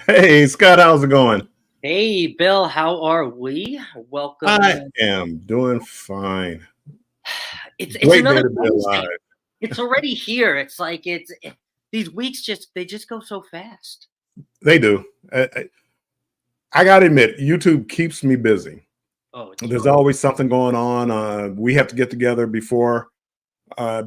Hey, Scott, how's it going? Hey, Bill, how are we? Welcome. I am doing fine. It's Great day another to be Wednesday. alive. It's already here. It's like these weeks they just go so fast. They do. I got to admit, YouTube keeps me busy. Oh, There's always something going on. We have to get together before I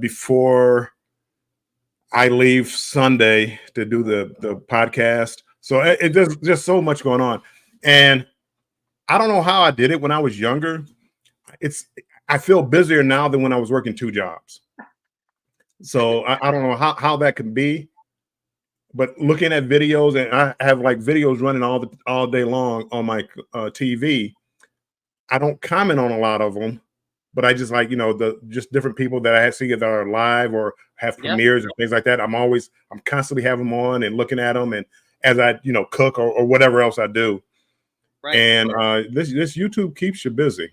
leave Sunday to do the podcast. So there's just so much going on. And I don't know how I did it when I was younger. I feel busier now than when I was working 2 jobs. So I don't know how that can be. But looking at videos, and I have like videos running all day long on my TV. I don't comment on a lot of them, but I just like, just different people that I see that are live or have premieres and things like that. I'm constantly having them on and looking at them, and as I cook or whatever else I do. Right. And this YouTube keeps you busy.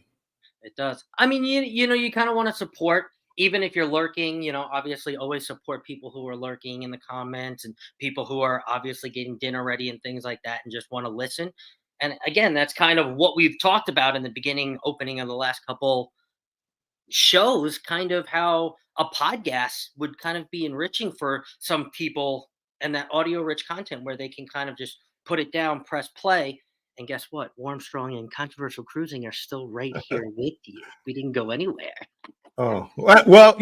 It does. I mean, you kind of want to support, even if you're lurking, obviously always support people who are lurking in the comments and people who are obviously getting dinner ready and things like that and just want to listen. And again, that's kind of what we've talked about in the opening of the last couple shows, kind of how a podcast would kind of be enriching for some people, and that audio rich content where they can kind of just put it down, press play. And guess what? Warmstrong and Controversial Cruising are still right here with you. We didn't go anywhere. Oh, well,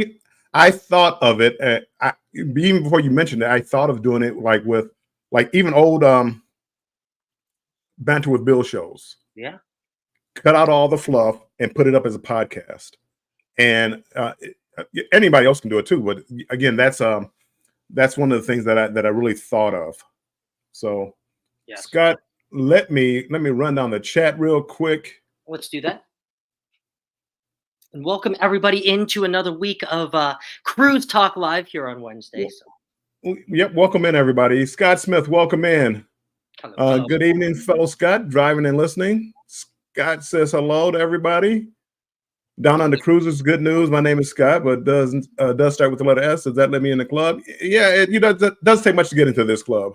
I thought of it. Even before you mentioned it, I thought of doing it with even old Banter with Bill shows. Yeah. Cut out all the fluff and put it up as a podcast. And anybody else can do it too. But again, that's one of the things that I really thought of. So, yes. Scott, let me run down the chat real quick. Let's do that. And welcome everybody into another week of Cruise Talk Live here on Wednesday. Yep, welcome in everybody. Scott Smith, welcome in. Good evening, fellow Scott, driving and listening. Scott says hello to everybody. Down on the cruises, good news. My name is Scott, but does start with the letter S. Does that let me in the club? Yeah, it does take much to get into this club.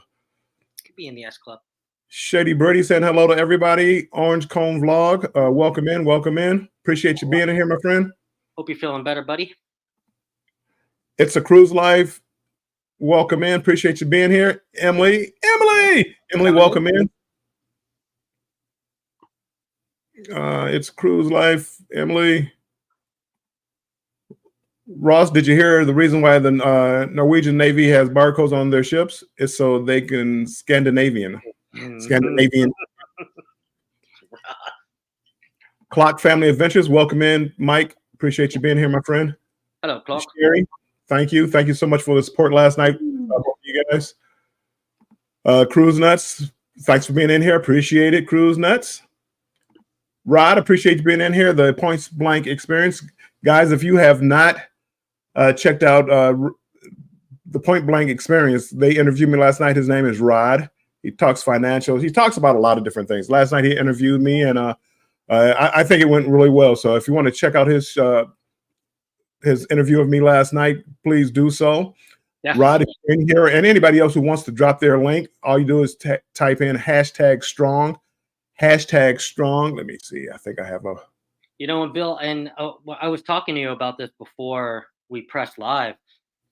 Could be in the S Club. Shady Birdie saying hello to everybody. Orange Cone Vlog, welcome in, welcome in. Appreciate you being in here, my friend. Hope you're feeling better, buddy. It's a Cruise Life. Welcome in. Appreciate you being here. Emily, welcome in. It's Cruise Life. Emily. Ross, did you hear the reason why the Norwegian Navy has barcodes on their ships? Is so they can Scandinavian. Clock Family Adventures, welcome in. Mike, appreciate you being here, my friend. Hello, Clock. Sherry, thank you so much for the support last night, you guys. Cruise Nuts, thanks for being in here, appreciate it. Cruise Nuts. Rod, appreciate you being in here. The Points Blank Experience, guys. If you have not checked out the Point Blank Experience, they interviewed me last night. His name is Rod. He talks financials. He talks about a lot of different things. Last night he interviewed me, and I think it went really well. So if you want to check out his interview of me last night, please do so. Yeah. Rod is in here, and anybody else who wants to drop their link, all you do is type in #strong. #strong. Let me see. I think I have a. You know, and Bill, and I was talking to you about this before we pressed live.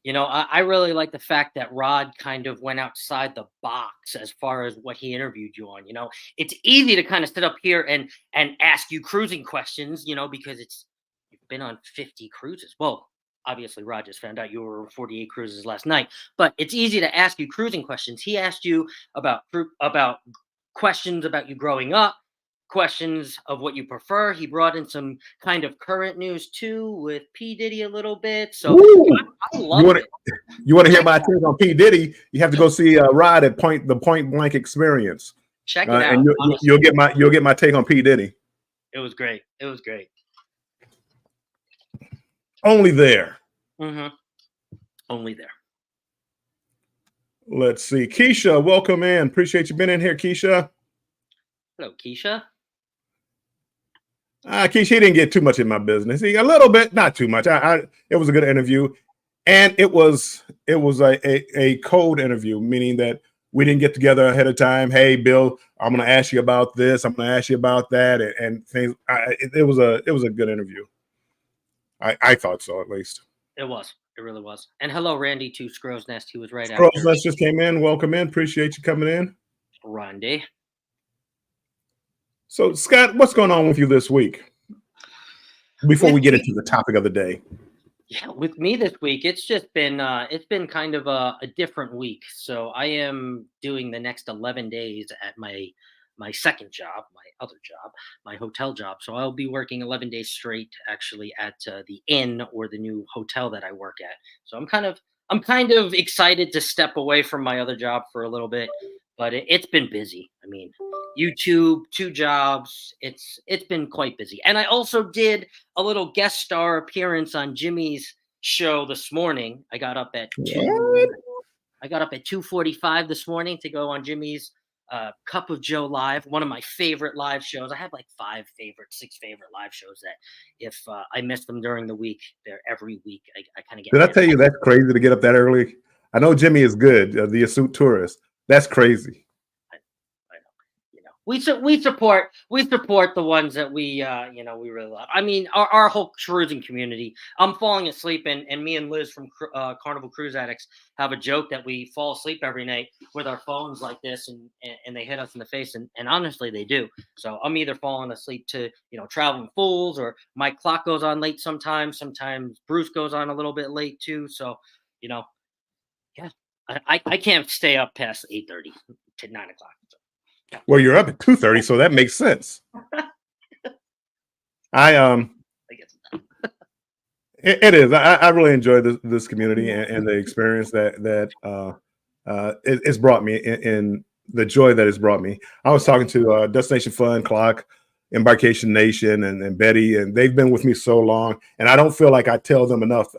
You know, I really like the fact that Rod kind of went outside the box as far as what he interviewed you on. You know, it's easy to kind of sit up here and ask you cruising questions, you know, because you've been on 50 cruises. Well, obviously, Rod just found out you were on 48 cruises last night, but it's easy to ask you cruising questions. He asked you about questions about you growing up, questions of what you prefer. He brought in some kind of current news too with P. Diddy a little bit. So I love it. You want to hear my take on P. Diddy? You have to go see Rod at the Point Blank Experience. Check it out, and you'll get my take on P. Diddy. It was great. It was great. Only there. Mm-hmm. Only there. Let's see. Keisha, welcome in. Appreciate you being in here, Keisha. Hello, Keisha. Keisha, he didn't get too much in my business. A little bit, not too much. It was a good interview, and it was a code interview, meaning that we didn't get together ahead of time. Hey, Bill, I'm going to ask you about this. I'm going to ask you about that, and things. It was a good interview. I thought so, at least. It was. It really was. And hello, Randy, to Scrow's Nest. He was right after. Scrow's Nest just came in. Welcome in. Appreciate you coming in. Randy. So, Scott, what's going on with you this week? Before we get into the topic of the day. Yeah, with me this week, it's just been kind of a different week. So I am doing the next 11 days at my second job, my other job, my hotel job. So I'll be working 11 days straight, actually, at the inn or the new hotel that I work at. So I'm kind of excited to step away from my other job for a little bit, but it's been busy. I mean, YouTube, 2 jobs. It's been quite busy. And I also did a little guest star appearance on Jimmy's show this morning. I got up at 2:45 this morning to go on Jimmy's Cup of Joe Live, one of my favorite live shows. I have like 6 favorite live shows that if I miss them during the week, they're every week. I kind of get. Did I tell you that's crazy to get up that early? I know Jimmy is good, the astute tourist. That's crazy. I know. You know, we support the ones that we really love. I mean, our whole cruising community. I'm falling asleep, and me and Liz from Carnival Cruise Addicts have a joke that we fall asleep every night with our phones like this, and they hit us in the face, and honestly, they do. So I'm either falling asleep to Traveling Fools, or my clock goes on late sometimes. Sometimes Bruce goes on a little bit late too. So yeah. I can't stay up past 8:30 to 9 o'clock. So, yeah. Well, you're up at 2:30, so that makes sense. I guess it is. I really enjoy this community and the experience that it's brought me in the joy that it's brought me. I was talking to Destination Fun, Clock, Embarkation Nation, and Betty, and they've been with me so long, and I don't feel like I tell them enough.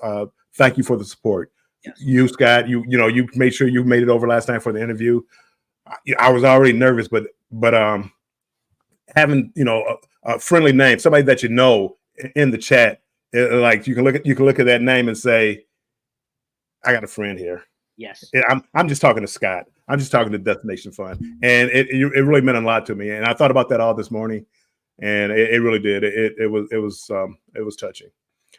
Thank you for the support. Yes. You, Scott, you made sure you made it over last night for the interview. I was already nervous, but having a friendly name, somebody that in the chat. Like you can look at that name and say, I got a friend here. Yes. I'm just talking to Scott. I'm just talking to Destination Fun, and it really meant a lot to me. And I thought about that all this morning, and it really did. It was touching.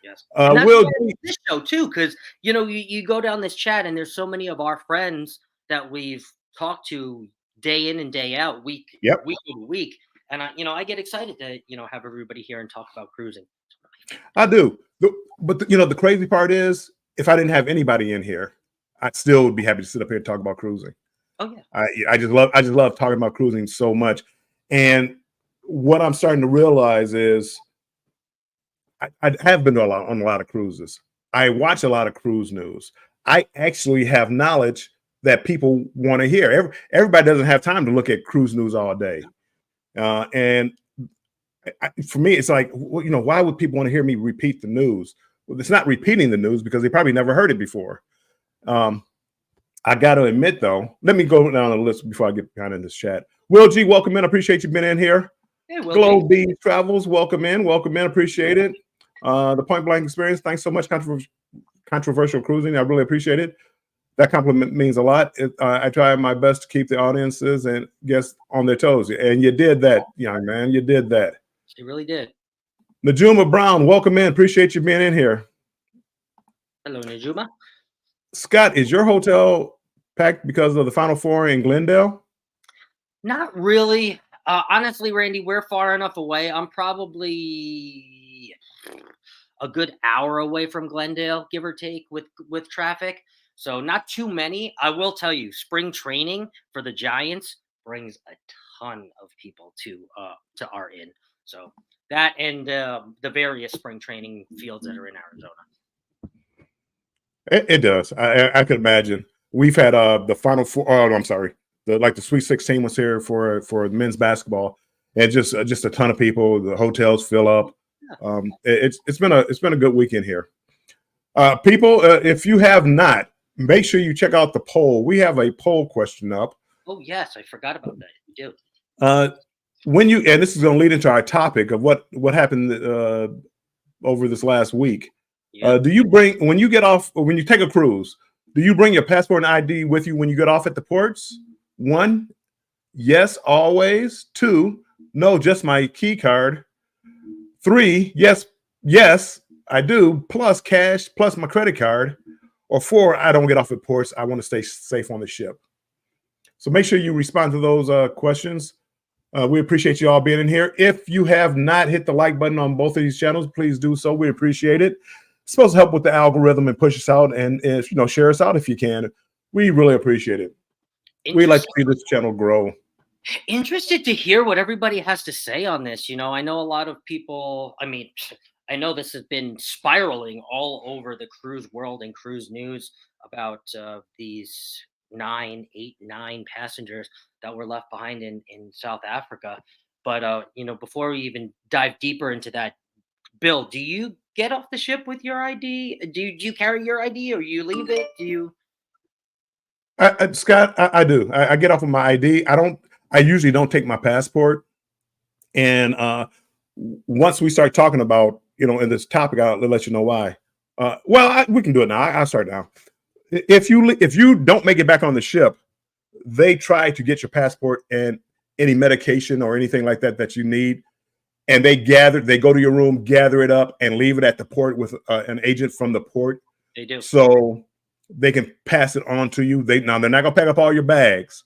Yes. And that's Will, why this show too, because you go down this chat and there's so many of our friends that we've talked to day in and day out, week over week, and I get excited to have everybody here and talk about cruising. I do, but the crazy part is, if I didn't have anybody in here, I still would be happy to sit up here and talk about cruising. Oh yeah, I just love talking about cruising so much, and what I'm starting to realize is, I have been on a lot of cruises. I watch a lot of cruise news. I actually have knowledge that people want to hear. Everybody doesn't have time to look at cruise news all day, and for me, it's like, why would people want to hear me repeat the news? Well, it's not repeating the news because they probably never heard it before. I got to admit, though, let me go down the list before I get behind in this chat. Will G, welcome in. I appreciate you being in here. Hey, Will Glow B Travels, welcome in. Appreciate it. The Point Blank Experience, thanks so much. Controversial Cruising, I really appreciate it. That compliment means a lot. I try my best to keep the audiences and guests on their toes, and you did that, young man. You did that. You really did. Najuma Brown, welcome in. Appreciate you being in here. Hello, Najuma. Scott, is your hotel packed because of the Final Four in Glendale? Not really. Honestly, Randy, we're far enough away. I'm probably a good hour away from Glendale, give or take, with traffic. So not too many. I will tell you, spring training for the Giants brings a ton of people to our inn. So that and the various spring training fields that are in Arizona. It does. I could imagine. We've had the Final Four. Oh, I'm sorry. The Sweet 16 was here for men's basketball, and just a ton of people. The hotels fill up. It's been a good weekend here. People, if you have not, make sure you check out the poll. We have a poll question up. Oh yes, I forgot about that. We do. And this is going to lead into our topic of what happened over this last week. Yeah. Do you when you take a cruise, do you bring your passport and ID with you when you get off at the ports? 1, yes, always. 2, no, just my key card. 3, yes, I do, plus cash, plus my credit card. Or 4, I don't get off at ports. I want to stay safe on the ship. So make sure you respond to those questions. We appreciate you all being in here. If you have not hit the like button on both of these channels, please do so. We appreciate it. It's supposed to help with the algorithm and push us out, and if share us out if you can. We really appreciate it. We like to see this channel grow. Interested to hear what everybody has to say on this. I know a lot of people. I know this has been spiraling all over the cruise world and cruise news about these 9 passengers that were left behind in South Africa. But before we even dive deeper into that, Bill, do you get off the ship with your ID? Do you carry your ID, or you leave it? Do you? Scott, I do. I get off with my ID. I usually don't take my passport. And once we start talking about in this topic, I'll let you know why. We can do it now. I'll start now. If you don't make it back on the ship, they try to get your passport and any medication or anything like that you need, and they go to your room, gather it up, and leave it at the port with an agent from the port. They do. So they can pass it on to you. They're not gonna pack up all your bags.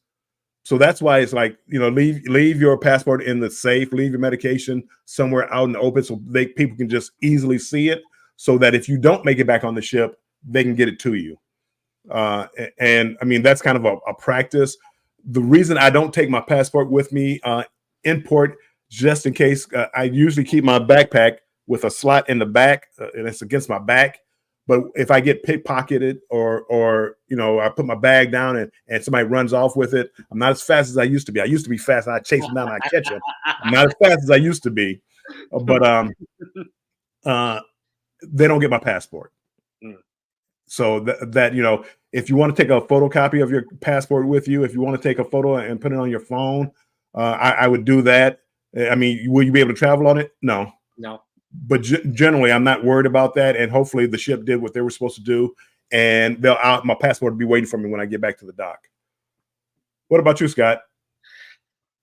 So that's why it's like, leave your passport in the safe, leave your medication somewhere out in the open so people can just easily see it, so that if you don't make it back on the ship, they can get it to you. And that's kind of a practice. The reason I don't take my passport with me in port, just in case, I usually keep my backpack with a slot in the back, and it's against my back. But if I get pickpocketed or I put my bag down and somebody runs off with it, I'm not as fast as I used to be. I used to be fast. I chase them down, I catch them. I'm not as fast as I used to be. But they don't get my passport. So that if you want to take a photocopy of your passport with you, if you want to take a photo and put it on your phone, I would do that. Will you be able to travel on it? No. but generally, I'm not worried about that. And hopefully, the ship did what they were supposed to do, and my passport will be waiting for me when I get back to the dock. What about you, Scott?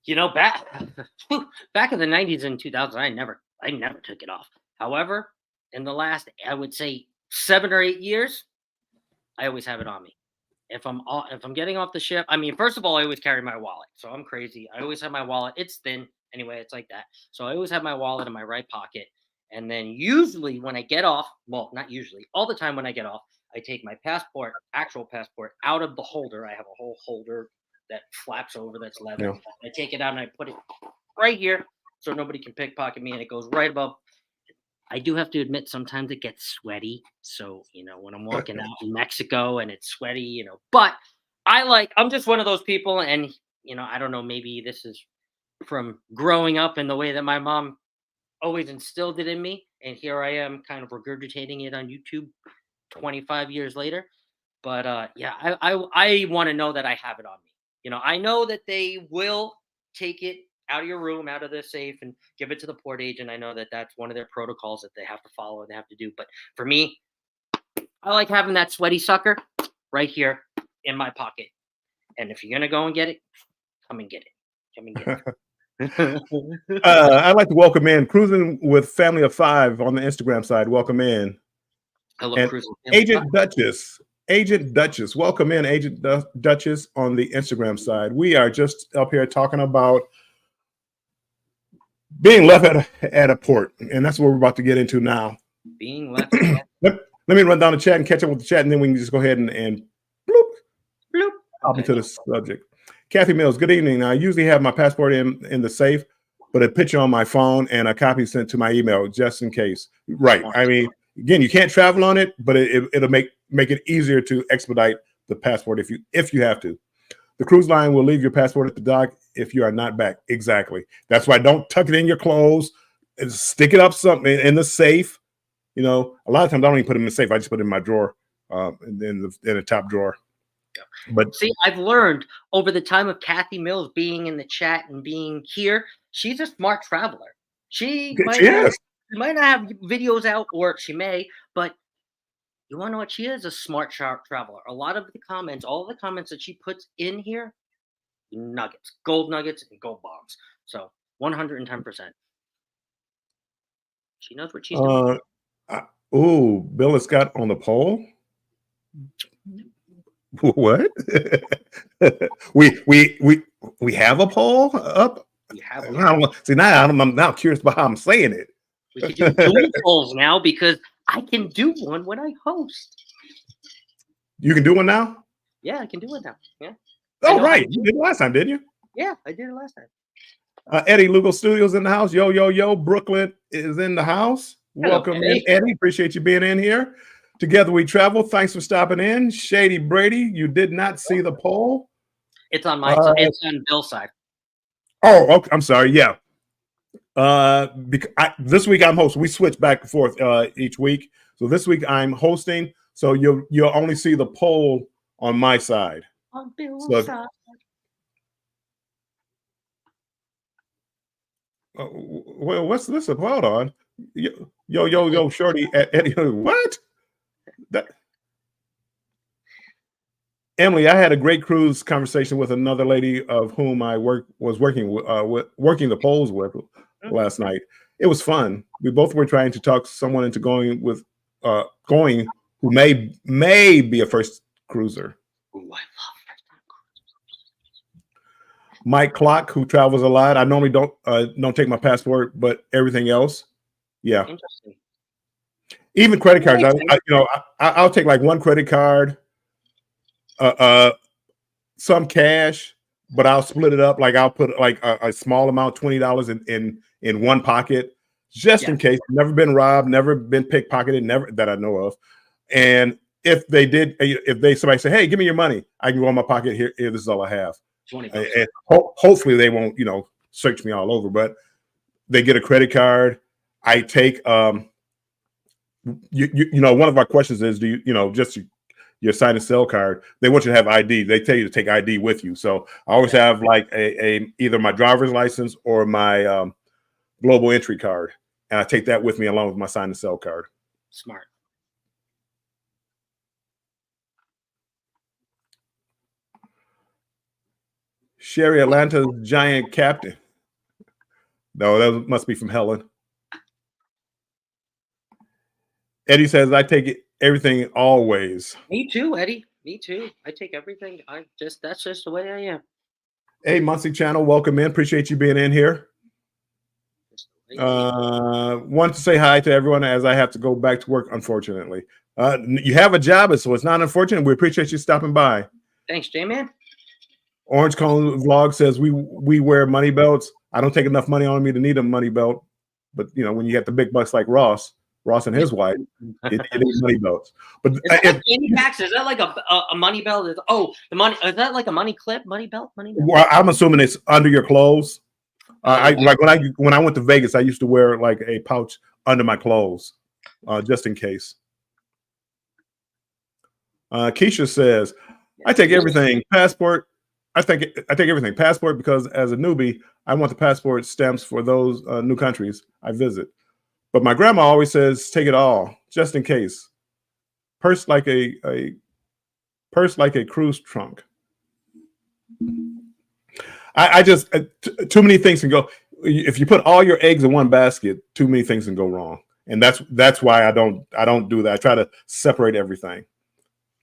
You know, back in the 90s and 2000s, I never took it off. However, in the last, I would say 7 or 8 years, I always have it on me. If I'm getting off the ship, I mean, first of all, I always carry my wallet. So I'm crazy. I always have my wallet. It's thin anyway. It's like that. So I always have my wallet in my right pocket. And then usually when I get off, well, not usually, all the time when I get off, I take my passport, actual passport, out of the holder. I have a whole holder that flaps over that's leather. Yeah. I take it out and I put it right here so nobody can pickpocket me, and it goes right above. I do have to admit sometimes it gets sweaty. So, when I'm walking out in Mexico and it's sweaty, but I'm just one of those people. And, I don't know, maybe this is from growing up in the way that my mom always instilled it in me. And here I am kind of regurgitating it on YouTube 25 years later. But yeah, I want to know that I have it on me. I know that they will take it out of your room, out of the safe, and give it to the port agent. I know that that's one of their protocols that they have to follow and they have to do. But for me, I like having that sweaty sucker right here in my pocket. And if you're going to go and get it, come and get it. Come and get it. I'd like to welcome in Cruising with Family of Five on the Instagram side. Welcome in. Hello, Cruising. Agent Duchess. Welcome in, Agent Duchess on the Instagram side. We are just up here talking about being left at a port, and that's what we're about to get into now. Being left. Let me run down the chat and catch up with the chat, and then we can just go ahead and bloop, hop into the subject. Kathy Mills, good evening. I usually have my passport in the safe, but a picture on my phone and a copy sent to my email just in case. Right. I mean, again, you can't travel on it, but it'll make it easier to expedite the passport if you have to. The cruise line will leave your passport at the dock if you are not back. Exactly. That's why don't tuck it in your clothes. Stick it up something in the safe. A lot of times I don't even put it in the safe. I just put it in my drawer, and then in the top drawer. But see, I've learned over the time of Kathy Mills being in the chat and being here, she's a smart traveler. She might not have videos out, or she may, but you want to know what? She is a smart traveler. A lot of the comments, all the comments that she puts in here, nuggets, gold nuggets, and gold bombs. So 110%. She knows what she's doing. Bill and Scott on the poll. What? we have a poll up. We have I'm now curious about how I'm saying it. We can do dual polls now because I can do one when I host. You can do one now? Yeah, I can do it now. Yeah. Oh, right. You did it last time, didn't you? Yeah, I did it last time. Eddie Lugo Studios in the house. Yo. Brooklyn is in the house. Hello, welcome in, Eddie. Appreciate you being in here. Together we travel. Thanks for stopping in. Shady Brady, you did not see the poll. It's on my side. It's on Bill's side. Oh, okay. I'm sorry. Yeah. This week I'm hosting. We switch back and forth each week. So this week I'm hosting. So you'll only see the poll on my side. On Bill's side. Well, what's this? Hold on. Yo, shorty. Eddie, what? Emily, I had a great cruise conversation with another lady of whom I was working the polls with last night. It was fun. We both were trying to talk someone into going who may be a first cruiser. Ooh, I love first-time cruisers. Mike Clock, who travels a lot. I normally don't take my passport, but everything else, yeah. Interesting. Even credit cards. I'll take like one credit card, some cash, but I'll split it up. Like I'll put like a small amount, $20 in one pocket, just in case. Never been robbed, never been pickpocketed, never that I know of. And if somebody say, "Hey, give me your money," I can go in my pocket here. This is all I have. And hopefully they won't, search me all over. But they get a credit card. I take one of our questions is, do you just your sign and sell card? They want you to have ID. They tell you to take ID with you. So I always have like a either my driver's license or my global entry card. and I take that with me along with my sign and sell card. Smart. Sherry, Atlanta's giant captain. No, that must be from Helen. Eddie says, I take everything always. Me too, Eddie. Me too. I take everything. That's just the way I am. Hey, Muncie Channel, welcome in. Appreciate you being in here. Want to say hi to everyone as I have to go back to work, unfortunately. You have a job, so it's not unfortunate. We appreciate you stopping by. Thanks, J-Man. Orange Cone Vlog says we wear money belts. I don't take enough money on me to need a money belt. But, you know, when you get the big bucks like Ross and his wife, it is money belts. But is that like candy packs? Is that like a money belt? The money, is that like a money clip, money belt? Well, I'm assuming it's under your clothes. Like when I went to Vegas, I used to wear like a pouch under my clothes, just in case. Keisha says, I take everything. Passport. I take everything. Passport, because as a newbie, I want the passport stamps for those new countries I visit. But my grandma always says, take it all, just in case. Purse like a cruise trunk. I just too many things can go. If you put all your eggs in one basket, too many things can go wrong, and that's why I don't do that. I try to separate everything.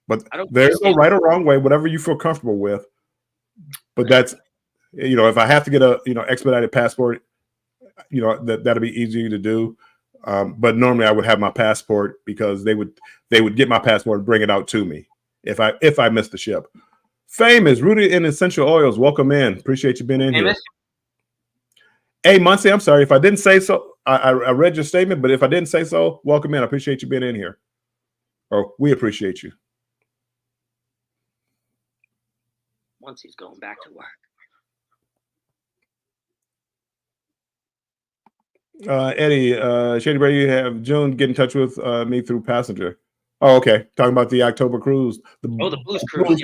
But there's no right or wrong way, whatever you feel comfortable with. But that's, you know, if I have to get a expedited passport, you know, that'll be easy to do. But normally I would have my passport because they would get my passport and bring it out to me if I miss the ship. Fame is rooted in essential oils. Welcome in. Appreciate you being in here. Hey, Muncie, I'm sorry if I didn't say so. I read your statement, but if I didn't say so, welcome in. I appreciate you being in here. Or we appreciate you. Once he's going back to work. Eddie, Shady Brady, you have June get in touch with me through Passenger. Oh, okay. Talking about the October cruise. The Blues Cruise.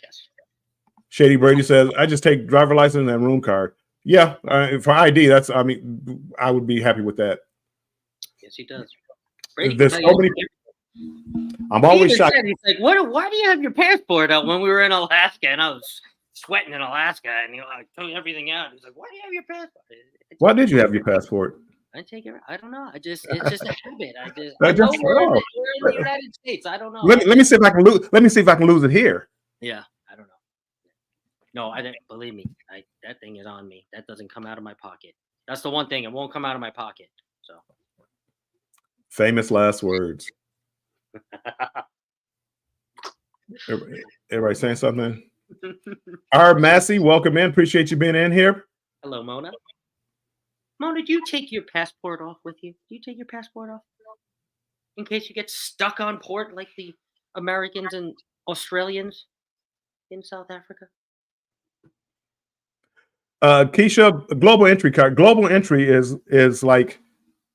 Yes. Shady Brady says, I just take driver license and room card. Yeah, for ID, I would be happy with that. Yes, he does. Brady, there's so many. I'm always shocked. He's like, why do you have your passport out when we were in Alaska? And I was sweating in Alaska, and I took everything out. He's like, why do you have your passport? Why did you have your passport? I take it. I don't know. It's just a habit. We're in the United States. I don't know. Let me see if I can lose. Let me see if I can lose it here. Yeah, I don't know. No, I didn't. Believe me, that thing is on me. That doesn't come out of my pocket. That's the one thing. It won't come out of my pocket. So. Famous last words. Everybody saying something? R. Massey, welcome in. Appreciate you being in here. Hello, Mona. Mona, do you take your passport off with you? Do you take your passport off? In case you get stuck on port like the Americans and Australians in South Africa? Keisha, global entry card. Global entry is like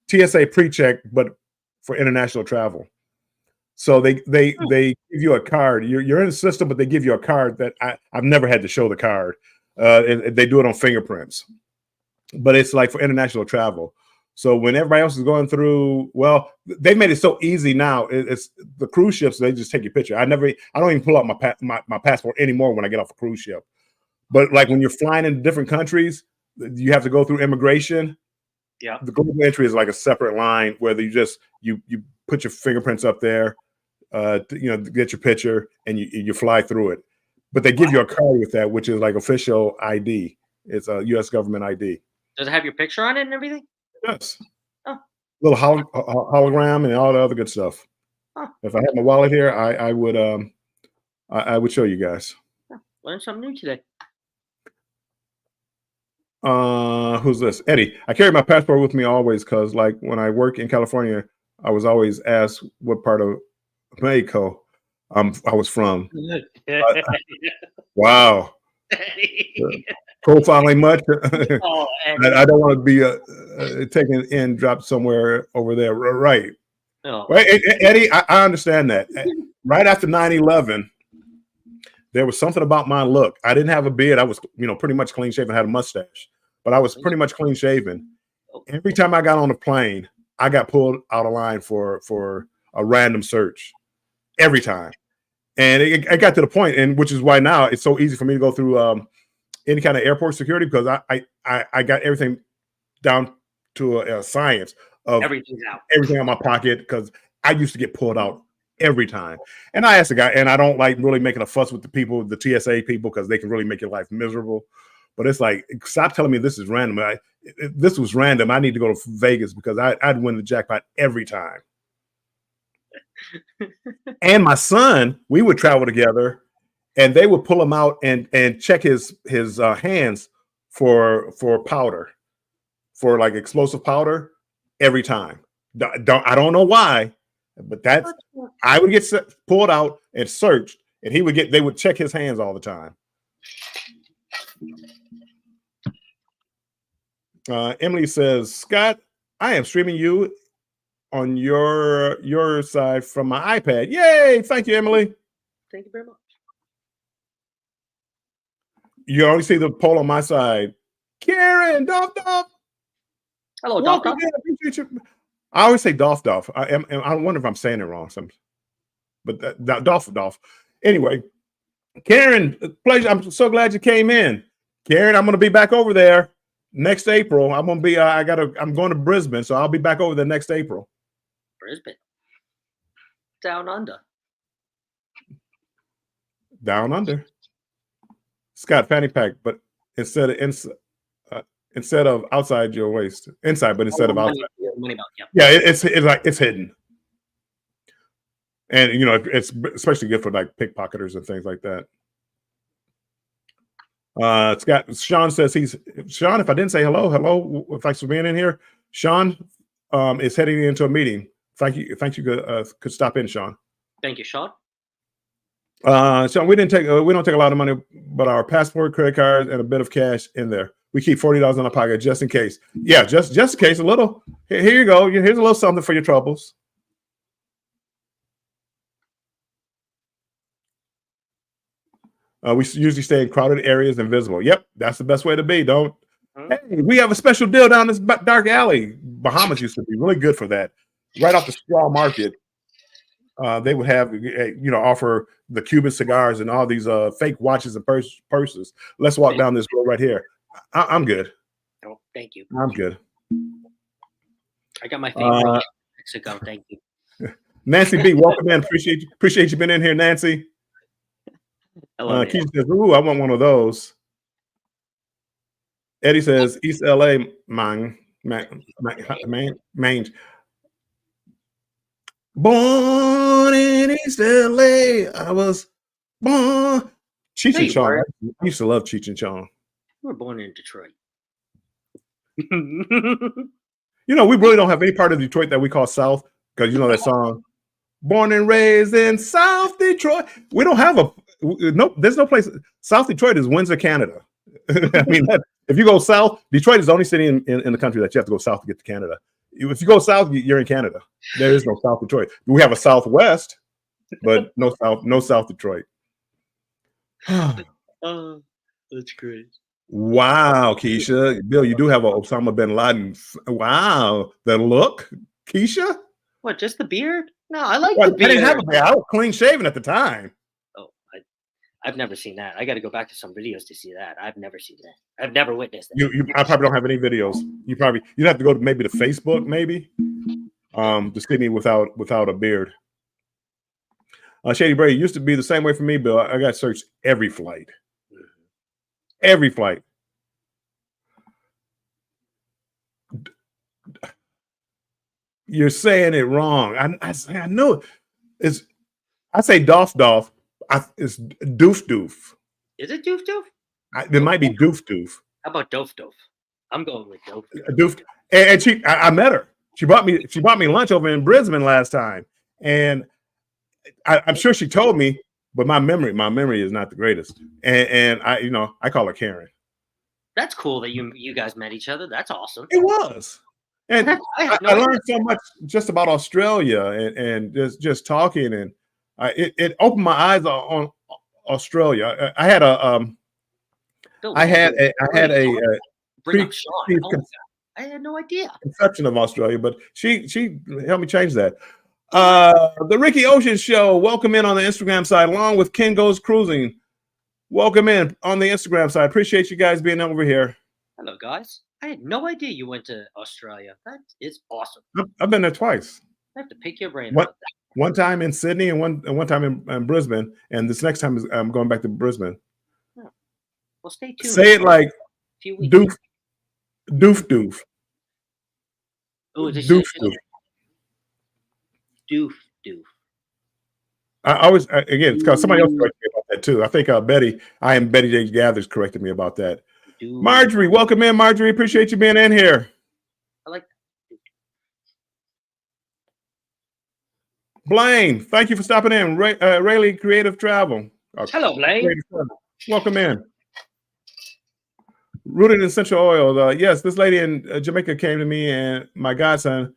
TSA pre-check, but for international travel. So they give you a card. You're in the system, but they give you a card that I've never had to show the card. They do it on fingerprints, but it's like for international travel. So when everybody else is going through, well, they made it so easy now. It's the cruise ships. They just take your picture. I don't even pull out my passport anymore when I get off a cruise ship. But like when you're flying into different countries, you have to go through immigration. Yeah, the global entry is like a separate line where you put your fingerprints up there. Get your picture and you fly through it, but they give you a card with that, which is like official ID. It's a U.S. government ID. Does it have your picture on it and everything? Yes. Oh. Little hologram and all the other good stuff. Huh. If I had my wallet here, I would show you guys. Learn something new today. Who's this? Eddie. I carry my passport with me always because, like, when I work in California, I was always asked what part of Mexico I was from. Wow. Profiling much. I don't want to be taken in, dropped somewhere over there. Right. Oh. Right, Eddie, I understand that. Right after 9/11, there was something about my look. I didn't have a beard. I was, pretty much clean shaven. I had a mustache, but I was pretty much clean shaven. Every time I got on a plane, I got pulled out of line for a random search every time. And it got to the point, and which is why now it's so easy for me to go through any kind of airport security, because I got everything down to a science of Everything's out. everything in my pocket, because I used to get pulled out every time. And I asked the guy, and I don't like really making a fuss with the people, the TSA people, because they can really make your life miserable. But it's like, stop telling me this is random. If this was random, I need to go to Vegas, because I'd win the jackpot every time. And my son, we would travel together, and they would pull him out and check his hands for powder, for like explosive powder every time. I don't know why, but I would get pulled out and searched, and they would check his hands all the time. Emily says, Scott, I am streaming you on your side from my iPad. Yay! Thank you, Emily. Thank you very much. You only see the poll on my side. Karen, Dolph. Hello, Dolph. I always say Dolph. I wonder if I'm saying it wrong. But Dolph. Anyway, Karen, pleasure. I'm so glad you came in. Karen, I'm going to be back over there next April. I'm going to be. I'm going to Brisbane, so I'll be back over there next April. Brisbane, down under. Down under. Scott, fanny pack, but instead of outside your waist, inside, but instead of outside. Money belt, yeah. Yeah, it's like it's hidden, and it's especially good for like pickpocketers and things like that. Sean says Sean. If I didn't say hello, thanks for being in here. Sean is heading into a meeting. Thank you could stop in, Sean. Thank you, Sean. So we don't take a lot of money, but our passport, credit card, and a bit of cash in there. We keep $40 in our pocket just in case. Yeah, just in case. A little. Here you go. Here's a little something for your troubles. We usually stay in crowded areas and visible. Yep, that's the best way to be. Don't. Hey, we have a special deal down this dark alley. Bahamas used to be really good for that. Right off the straw market. They would have, offer the Cuban cigars and all these fake watches and purses. Let's walk down this road right here. I'm good. Oh, thank you. I'm good. I got my favorite Mexico. Thank you. Nancy B, welcome in. Appreciate you being in here, Nancy. Keith says, "Ooh, I want one of those." Eddie says, "East LA, mange. Born in East LA, I was born." Cheech and Chong. I used to love Cheech and Chong. We were born in Detroit. We really don't have any part of Detroit that we call South, because that song, "Born and Raised in South Detroit." We don't have there's no place. South Detroit is Windsor, Canada. I mean, if you go south, Detroit is the only city in the country that you have to go south to get to Canada. If you go south, you're in Canada. There is no South Detroit. We have a Southwest, but no South Detroit. Oh, that's great. Wow, Keisha. Bill, you do have a Osama bin Laden. Wow. The look, Keisha? What, just the beard? No, I like the beard. I didn't have a beard. I was clean shaven at the time. Oh, I've never seen that. I got to go back to some videos to see that. I've never seen that. I've never witnessed that. I probably don't have any videos. You'd have to go to maybe the Facebook, maybe, to see me without a beard. Shady Brady used to be the same way for me, Bill. I got searched every flight. Every flight. You're saying it wrong. I know it. I say Dolph. It's Doof. Is it Doof? It might be Doof. How about Doof? I'm going with Doof. Doof. And I met her. She bought me lunch over in Brisbane last time, and I'm sure she told me, but my memory is not the greatest. And I call her Karen. That's cool that you guys met each other. That's awesome. It was. And I learned so much just about Australia and just talking, and it opened my eyes on Australia. I had a bring up Sean. I had no idea. Conception of Australia, but she helped me change that. The Ricky Ocean Show. Welcome in on the Instagram side, along with Ken Goes Cruising. Welcome in on the Instagram side. Appreciate you guys being over here. Hello, guys. I had no idea you went to Australia. That is awesome. I've been there twice. I have to pick your brain One, about that. one time in Sydney and one time in Brisbane, and this next time I'm going back to Brisbane. Yeah. Well, stay tuned. Say it like doof, doof, doof. Oh, Doof, doof. Doof, doof. Again, it's because somebody else corrected me about that too. I think Betty J. Gathers corrected me about that. Doof. Marjorie, welcome in, Marjorie. Appreciate you being in here. I like that. Blaine, thank you for stopping in. Rayleigh Creative Travel. Hello, Blaine. Welcome in. Rooted in essential oil. Yes, this lady in Jamaica came to me and my godson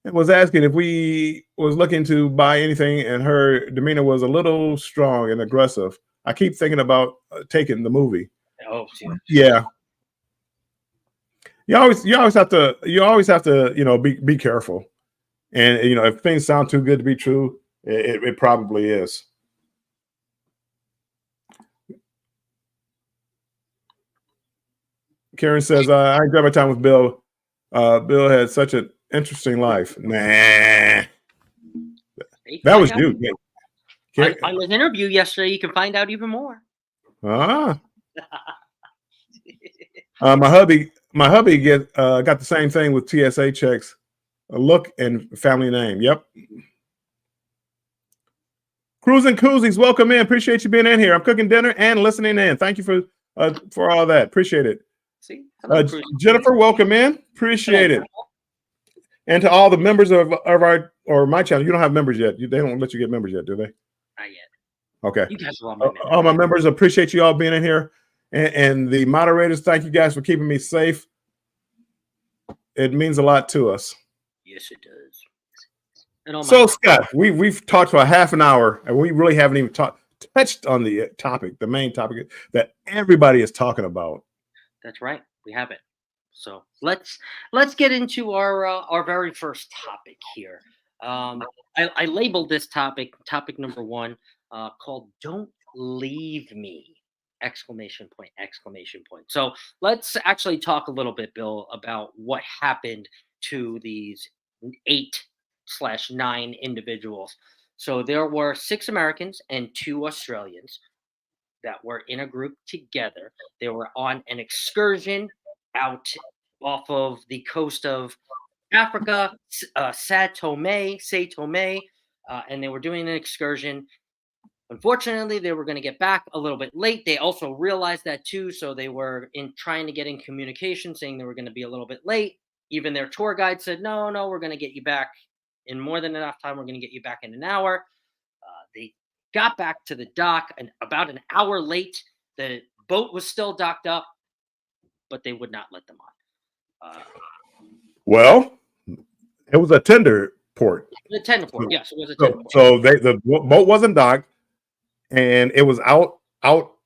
and was asking if we was looking to buy anything, and her demeanor was a little strong and aggressive. I keep thinking about taking the movie. Oh, yeah. You always have to be careful, and if things sound too good to be true, it probably is. Karen says, I enjoyed my time with Bill. Bill had such an interesting life. Nah. That was you. On his interview yesterday, you can find out even more. My hubby got the same thing with TSA checks, a look and family name. Yep. Cruising Koozies, welcome in. Appreciate you being in here. I'm cooking dinner and listening in. Thank you for all that. Appreciate it. See, Jennifer, welcome in. Appreciate it. And to all the members of my channel, you don't have members yet. They don't let you get members yet, do they? Not yet. Okay. You guys are all my members. All my members, appreciate you all being in here. And the moderators, thank you guys for keeping me safe. It means a lot to us. Yes, it does. So, Scott, we've talked for a half an hour, and we really haven't even touched on the topic, the main topic that everybody is talking about. That's right. We have it. So let's get into our very first topic here. I labeled this topic number 1, called "Don't Leave Me!" ! So let's actually talk a little bit, Bill, about what happened to these 8/9 individuals. So there were 6 Americans and 2 Australians that were in a group together. They were on an excursion out off of the coast of Africa, Sao Tome, and they were doing an excursion. Unfortunately, they were going to get back a little bit late. They also realized that too, so they were trying to get in communication, saying they were going to be a little bit late. Even their tour guide said, no, we're going to get you back in more than enough time. We're going to get you back in an hour. They got back to the dock, and about an hour late. The boat was still docked up, but they would not let them on. Well, it was a tender port. The tender port, yes, it was a tender port. So the boat wasn't docked, and it was out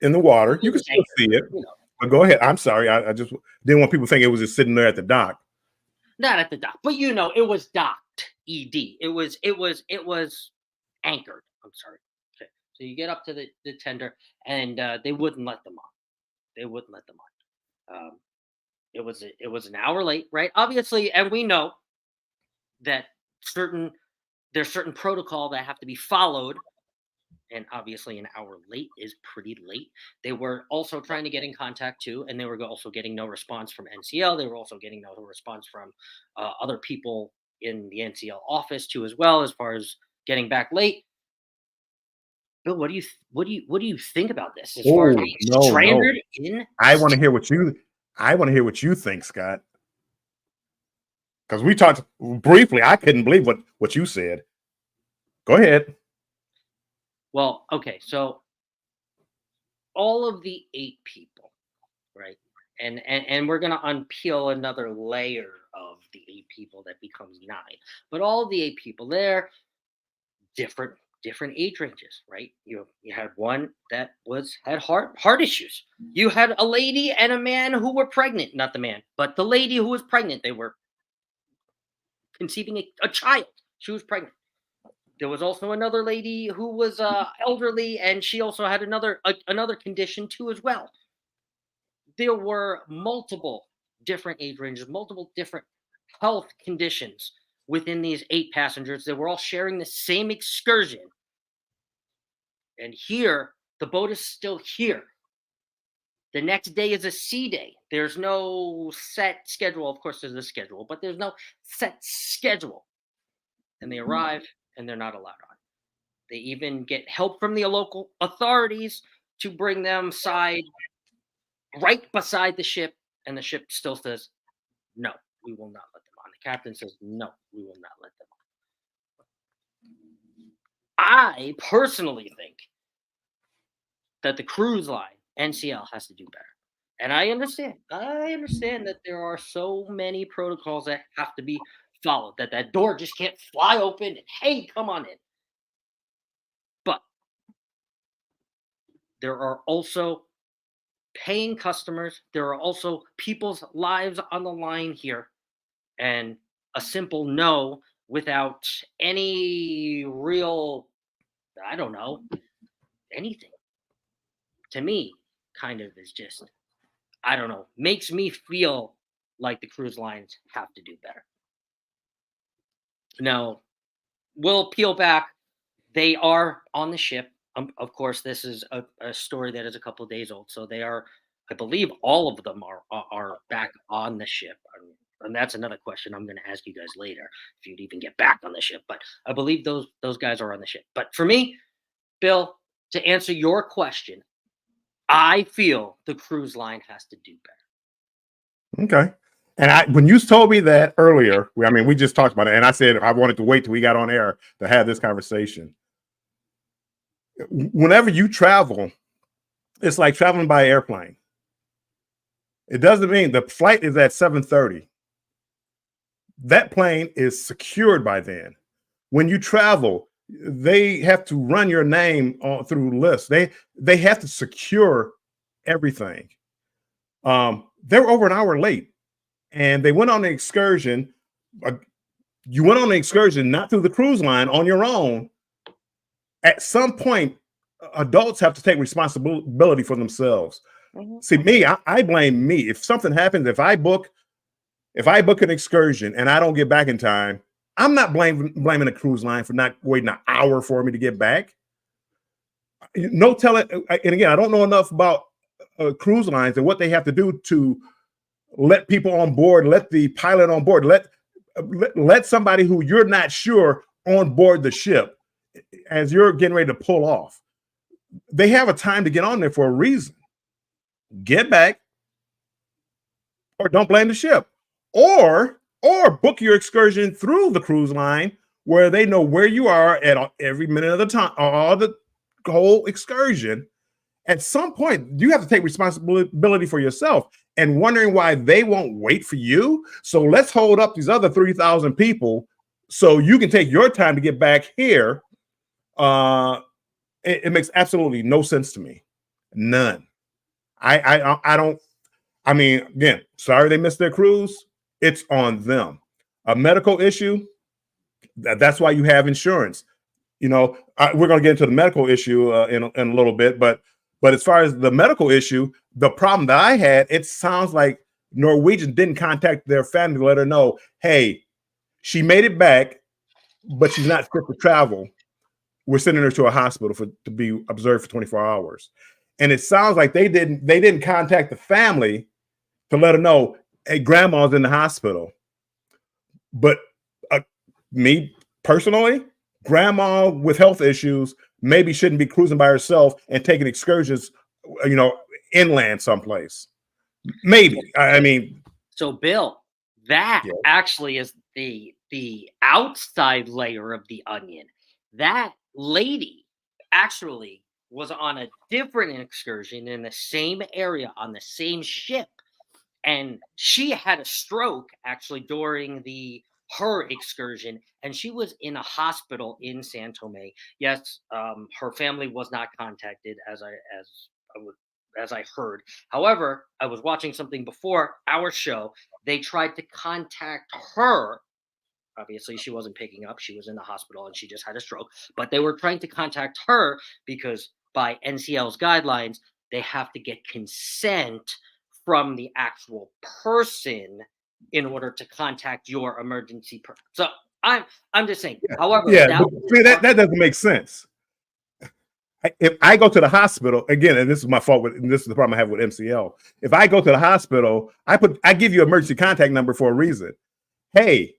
in the water. You can still see it. But go ahead. I'm sorry. I just didn't want people to think it was just sitting there at the dock. Not at the dock, but it was docked. It was anchored. I'm sorry. Okay. So you get up to the tender, and they wouldn't let them on. It was an hour late, right? Obviously, and we know that there's certain protocol that have to be followed, and obviously an hour late is pretty late. They were also trying to get in contact too, and they were also getting no response from NCL. They were also getting no response from other people in the NCL office too, as well, as far as getting back late. Bill, what do you think about this? As far as being stranded in, I want to hear what you think, Scott. Because we talked briefly. I couldn't believe what you said. Go ahead. Well, okay, so all of the 8 people, right? And we're gonna unpeel another layer of the 8 people that becomes 9. But all of the 8 people there, different different age ranges, right? You had one that had heart issues. You had a lady and a man who were pregnant, not the man, but the lady who was pregnant. They were conceiving a child. She was pregnant. There was also another lady who was elderly, and she also had another condition too as well. There were multiple different age ranges, multiple different health conditions within these 8 passengers. They were all sharing the same excursion. And here, the boat is still here. The next day is a sea day. There's no set schedule. Of course, there's a schedule, but there's no set schedule. And they arrive and they're not allowed on. They even get help from the local authorities to bring them right beside the ship. And the ship still says, no, we will not let them on. The captain says, no, we will not let them on. I personally think that the cruise line, NCL, has to do better. And I understand that there are so many protocols that have to be followed, that door just can't fly open and, hey, come on in. But there are also paying customers. There are also people's lives on the line here. And a simple no without any real, I don't know, anything, to me, kind of is just, I don't know, makes me feel like the cruise lines have to do better. Now, we'll peel back. They are on the ship. Of course, this is a story that is a couple of days old. So they are, I believe, all of them are back on the ship. And that's another question I'm going to ask you guys later, if you'd even get back on the ship. But I believe those guys are on the ship. But for me, Bill, to answer your question, I feel the cruise line has to do better. Okay. And when you told me that earlier, we just talked about it, and I said I wanted to wait till we got on air to have this conversation. Whenever you travel, it's like traveling by airplane. It doesn't mean the flight is at 7:30. That plane is secured by then. When you travel, they have to run your name through lists. They have to secure everything. They were over an hour late, and they went on the excursion. You went on the excursion not through the cruise line, on your own. At some point, adults have to take responsibility for themselves. Mhm. See, me, I blame me. If something happens, if I book an excursion and I don't get back in time, I'm not blaming the cruise line for not waiting an hour for me to get back. No telling. And again, I don't know enough about cruise lines and what they have to do to let people on board, let the pilot on board, let somebody who you're not sure on board the ship as you're getting ready to pull off. They have a time to get on there for a reason. Get back, or don't blame the ship, or book your excursion through the cruise line where they know where you are at every minute of the time, all the whole excursion. At some point, you have to take responsibility for yourself, and wondering why they won't wait for you. So let's hold up these other 3,000 people so you can take your time to get back here. It makes absolutely no sense to me. None. I don't. Again, sorry they missed their cruise. It's on them. A medical issue. That's why you have insurance. We're going to get into the medical issue in a little bit, but as far as the medical issue, the problem that I had, it sounds like Norwegian didn't contact their family to let her know, hey, she made it back, but she's not fit to travel. We're sending her to a hospital to be observed for 24 hours. And it sounds like they didn't contact the family to let her know, hey, grandma's in the hospital. But me personally, grandma with health issues maybe shouldn't be cruising by herself and taking excursions, inland someplace. Maybe. So, Bill, that Yeah. actually is the outside layer of the onion. That lady actually was on a different excursion in the same area on the same ship, and she had a stroke actually during the her excursion, and she was in a hospital in San Tome. Yes, her family was not contacted, I would as I heard. However, I was watching something before our show. They tried to contact her. Obviously, she wasn't picking up. She was in the hospital and she just had a stroke. But they were trying to contact her because by NCL's guidelines, they have to get consent from the actual person in order to contact your emergency. So I'm just saying. However, Yeah, but see, that doesn't make sense. If I go to the hospital again, and this is my fault with, and this is the problem I have with MCL. If I go to the hospital, I give you emergency contact number for a reason. Hey,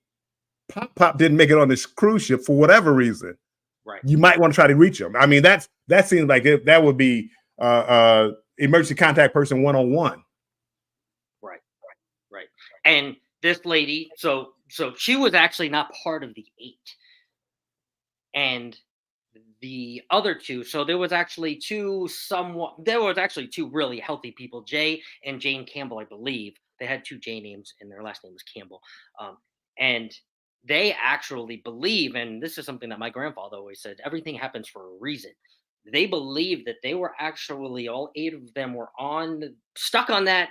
Pop didn't make it on this cruise ship for whatever reason. right. You might want to try to reach him. I mean, that seems like that would be emergency contact person 101. Right. And this lady, so she was actually not part of the 8. And the other 2, so there was actually two really healthy people, Jay and Jane Campbell, I believe. They had 2 J names and their last name was Campbell. And they actually believe, and this is something that my grandfather always said, everything happens for a reason. They believe that they were actually, all 8 of them were stuck on that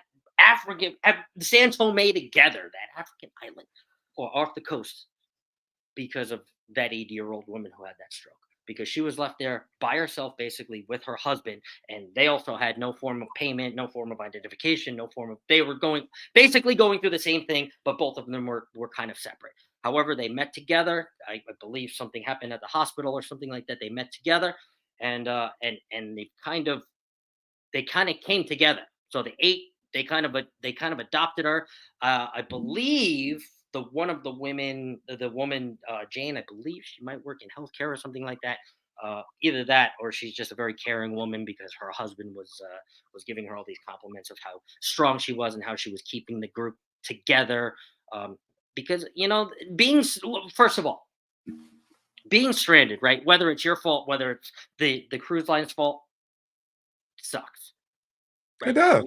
San Tome together, that African island, or off the coast, because of that 80-year-old woman who had that stroke. Because she was left there by herself, basically with her husband, and they also had no form of payment, no form of identification, they were basically going through the same thing, but both of them were kind of separate. However, they met together. I believe something happened at the hospital or something like that. They met together, and they kind of came together. So they kind of adopted her. I believe one of the women, the woman Jane, I believe she might work in healthcare or something like that. Either that, or she's just a very caring woman, because her husband was giving her all these compliments of how strong she was and how she was keeping the group together. Because first of all, being stranded, right? Whether it's your fault, whether it's the cruise line's fault, sucks. Right? It does.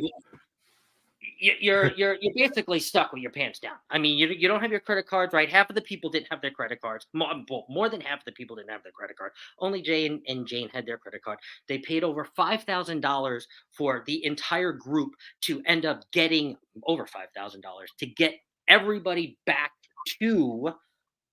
You're basically stuck with your pants down. I mean, you don't have your credit cards, right? Half of the people didn't have their credit cards. More than half of the people didn't have their credit card. Only Jay and Jane had their credit card. They paid over $5,000 for the entire group to end up getting over $5,000 to get everybody back to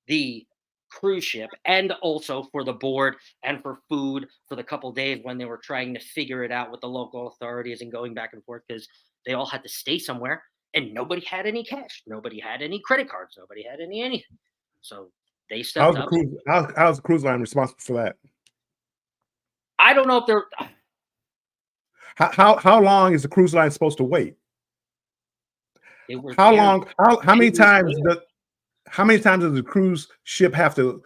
the cruise ship, and also for the board and for food for the couple days when they were trying to figure it out with the local authorities and going back and forth, because they all had to stay somewhere and nobody had any cash, nobody had any credit cards, nobody had anything. So they stepped up. How's the cruise line responsible for that? I don't know if they're how long is the cruise line supposed to wait? How long? How many times does the cruise ship have to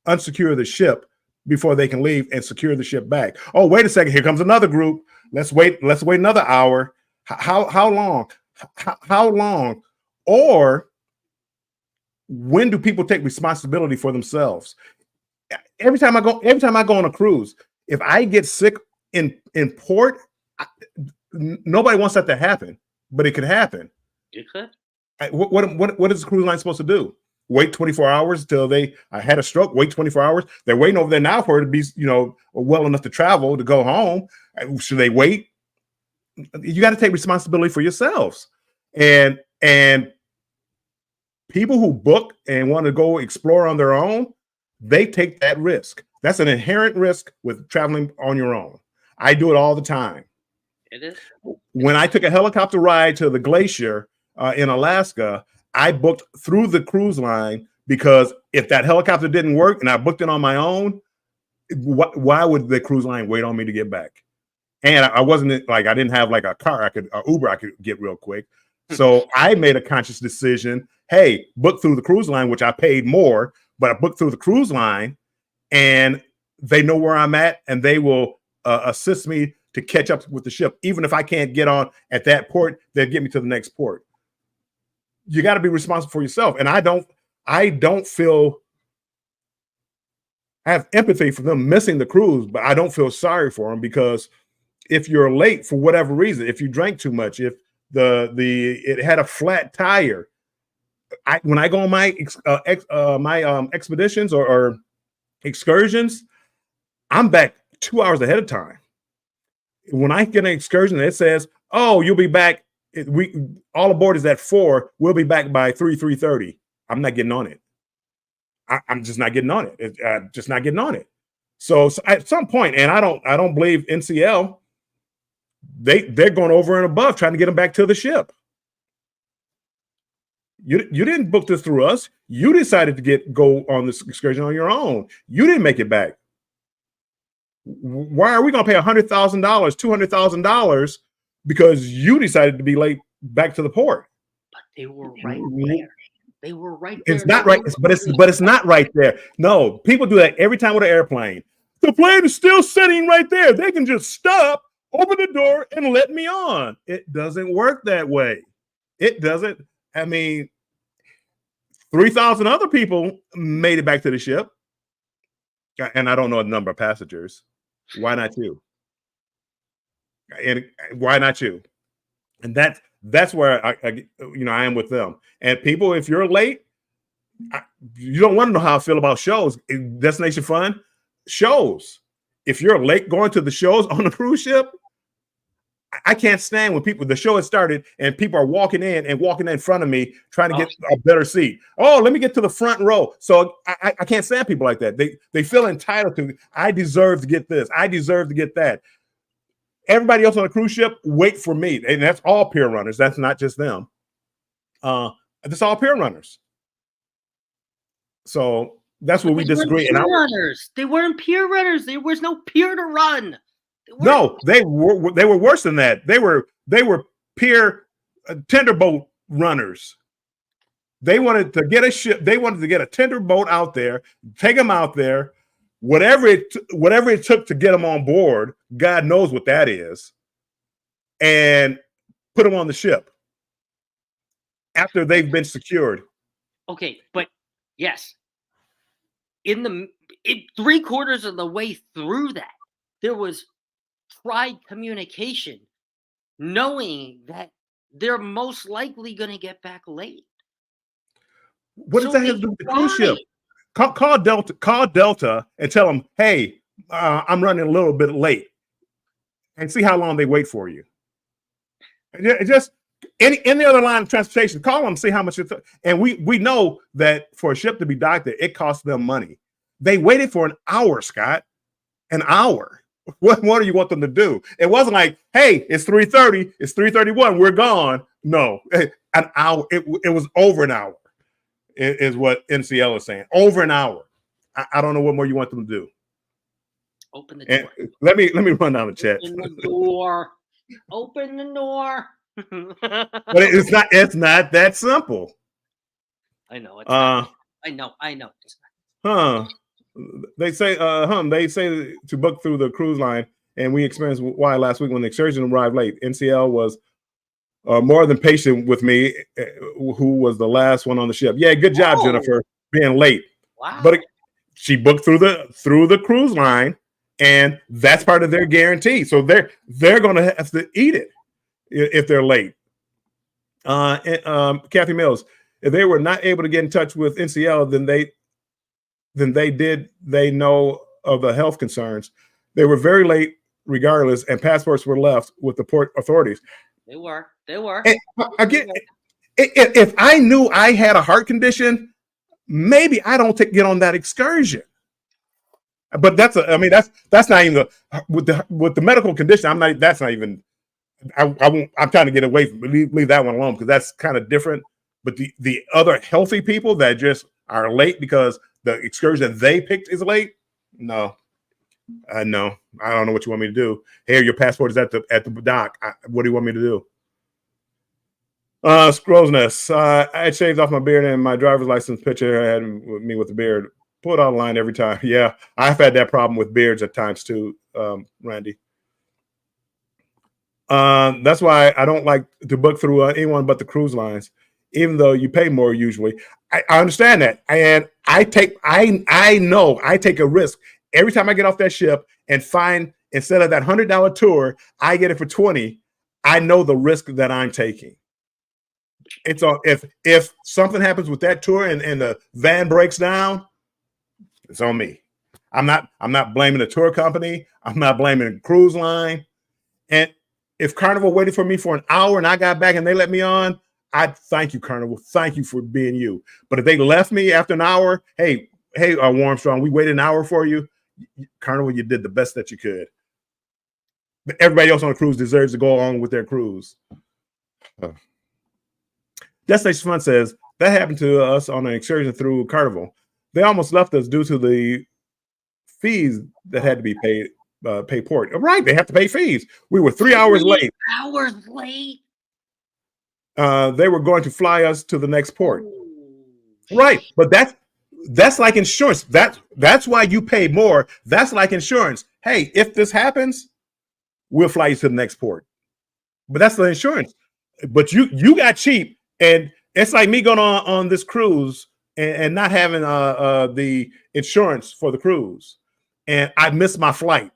unsecure the ship before they can leave and secure the ship back? Oh, wait a second. Here comes another group. Let's wait another hour. How long? How long? Or when do people take responsibility for themselves? Every time I go on a cruise, if I get sick in port, nobody wants that to happen, but it could happen. It could. What is the cruise line supposed to do? Wait 24 hours till I had a stroke? Wait 24 hours? They're waiting over there now for her to be, well enough to travel to go home. Should they wait? You got to take responsibility for yourselves. And people who book and want to go explore on their own, they take that risk. That's an inherent risk with traveling on your own. I do it all the time. It is. When I took a helicopter ride to the glacier in Alaska, I booked through the cruise line, because if that helicopter didn't work and I booked it on my own, why would the cruise line wait on me to get back? And I wasn't like, I didn't have like a car, Uber I could get real quick. So I made a conscious decision. Hey, book through the cruise line, which I paid more, but I booked through the cruise line, and they know where I'm at, and they will assist me to catch up with the ship. Even if I can't get on at that port, they'll get me to the next port. You got to be responsible for yourself. And I don't feel, I have empathy for them missing the cruise, but I don't feel sorry for them, because if you're late for whatever reason, if you drank too much, if it had a flat tire, when I go on my expeditions or excursions, I'm back 2 hours ahead of time. When I get an excursion, it says, "Oh, you'll be back. We all aboard is at 4. We'll be back by 3:30." I'm not getting on it. I'm just not getting on it. Just not getting on it. So at some point, and I don't believe NCL. They're going over and above trying to get them back to the ship. You didn't book this through us. You decided to go on this excursion on your own. You didn't make it back. Why are we going to pay $100,000, $200,000 because you decided to be late back to the port? But they were right there. They were right there. It's not right, but it's not right there. No, people do that every time with an airplane. The plane is still sitting right there. They can just stop, open the door, and let me on. It doesn't work that way. It doesn't. I mean, 3,000 other people made it back to the ship. And I don't know the number of passengers. Why not you? And why not you? And that's where I am with them. And people, if you're late, you don't want to know how I feel about shows. Destination Fun shows. If you're late going to the shows on the cruise ship, I can't stand when the show has started and people are walking in front of me trying to get a better seat. Oh, let me get to the front row. So I can't stand people like that. They feel entitled to, I deserve to get this. I deserve to get that. Everybody else on the cruise ship, wait for me. And that's all pier runners. That's not just them. That's all pier runners. So that's where we disagree. They weren't pier runners. There was no pier to run. No, they were worse than that. They were pier tender boat runners. They wanted to get a ship. They wanted to get a tender boat out there, take them out there, whatever it took to get them on board. God knows what that is, and put them on the ship after they've been secured. Okay, but yes, in 3/4 of the way through that, there was tried communication, knowing that they're most likely going to get back late. What does that have to do with the cruise ship? Call Delta and tell them, hey, I'm running a little bit late, and see how long they wait for you. Just any other line of transportation, call them, see how much it's. And we know that for a ship to be docked, it costs them money. They waited for an hour, Scott, an hour. What more do you want them to do? It wasn't like, hey, it's 3:30, it's 3:31, we're gone. No, an hour. It was over an hour, is what NCL is saying. Over an hour. I don't know what more you want them to do. Open the door. Let me run down the chat. Open the door. Open the door. But it's not that simple. I know. It's not. I know. It's not. They say to book through the cruise line, and we experienced why last week when the excursion arrived late. NCL was more than patient with me, who was the last one on the ship. Yeah, good job, Jennifer, being late. Wow. But she booked through the cruise line, and that's part of their guarantee. So they're going to have to eat it if they're late. Kathy Mills, if they were not able to get in touch with NCL, then they know of the health concerns. They were very late regardless, and passports were left with the port authorities. They were. And again, if I knew I had a heart condition, maybe I don't get on that excursion. But that's not even with the medical condition. I'm trying to get away from leave that one alone because that's kind of different. But the other healthy people that just are late because the excursion they picked is late. No. I don't know what you want me to do. Here, your passport is at the dock. What do you want me to do? Scrollsness. I had shaved off my beard and my driver's license picture had me with the beard. Pull it online every time. Yeah, I've had that problem with beards at times too, Randy. That's why I don't like to book through anyone but the cruise lines, even though you pay more usually. I understand that, and I know I take a risk every time I get off that ship and find instead of that $100 tour, I get it for $20. I know the risk that I'm taking. It's on. If something happens with that tour and the van breaks down, it's on me. I'm not blaming the tour company. I'm not blaming the cruise line. And if Carnival waited for me for an hour and I got back and they let me on, I'd thank you, Carnival. Thank you for being you. But if they left me after an hour, hey, Warmstrong, we waited an hour for you. Carnival, you did the best that you could. But everybody else on the cruise deserves to go on with their cruise. Destination Fun says that happened to us on an excursion through Carnival. They almost left us due to the fees that had to be paid. Pay port. Right, they have to pay fees. We were 3 hours late. Hours late. They were going to fly us to the next port. Right, but that's like insurance. That's why you pay more. That's like insurance. Hey, if this happens, we'll fly you to the next port. But that's the insurance. But you got cheap, and it's like me going on this cruise and not having the insurance for the cruise, and I missed my flight.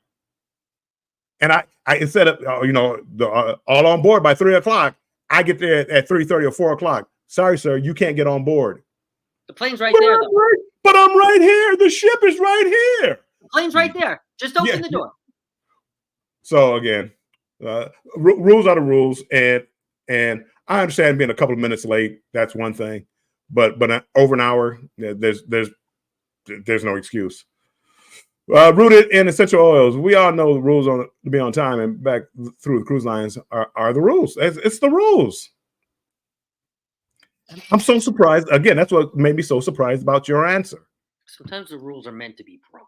And I instead of all on board by 3 o'clock, I get there at 3:30 or 4 o'clock. Sorry, sir, you can't get on board. The plane's right there, though. But I'm right here. The ship is right here. The plane's right there. Just open the door. So again, rules are the rules, and I understand being a couple of minutes late. That's one thing, but over an hour, there's no excuse. Rooted in essential oils, we all know the rules to be on time and back through the cruise lines are the rules. It's the rules. I'm so surprised. Again, that's what made me so surprised about your answer. Sometimes the rules are meant to be broken.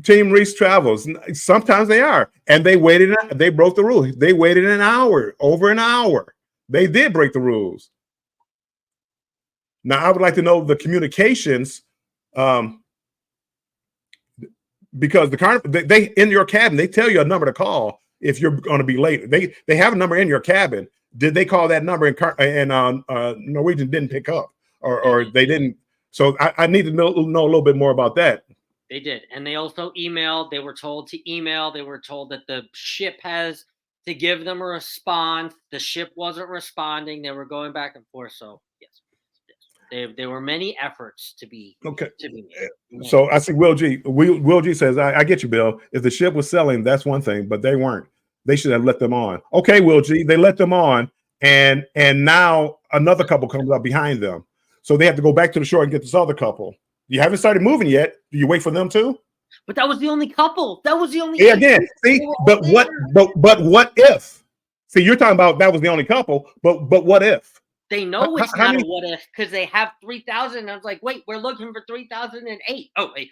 Team Reese Travels. Sometimes they are, and they waited. They broke the rules. They waited an hour, over an hour. They did break the rules. Now, I would like to know the communications. Because the Carnival, they in your cabin, they tell you a number to call if you're going to be late. They have a number in your cabin. Did they call that number and Norwegian didn't pick up, or they didn't? So I need to know a little bit more about that. They did, and they also emailed. They were told to email. They were told that the ship has to give them a response. The ship wasn't responding. They were going back and forth. So yes. There were many efforts to be made. So I see Will G. Will G says, I get you, Bill. If the ship was selling, that's one thing, but they weren't. They should have let them on. Okay, Will G. They let them on, and now another couple comes up behind them. So they have to go back to the shore and get this other couple. You haven't started moving yet. Do you wait for them too? But that was the only couple. That was the only. Yeah, again, see, but what if? See, you're talking about that was the only couple, but what if? They know it's not a what if because they have 3,000. I was like, wait, we're looking for 3,008. Oh, wait.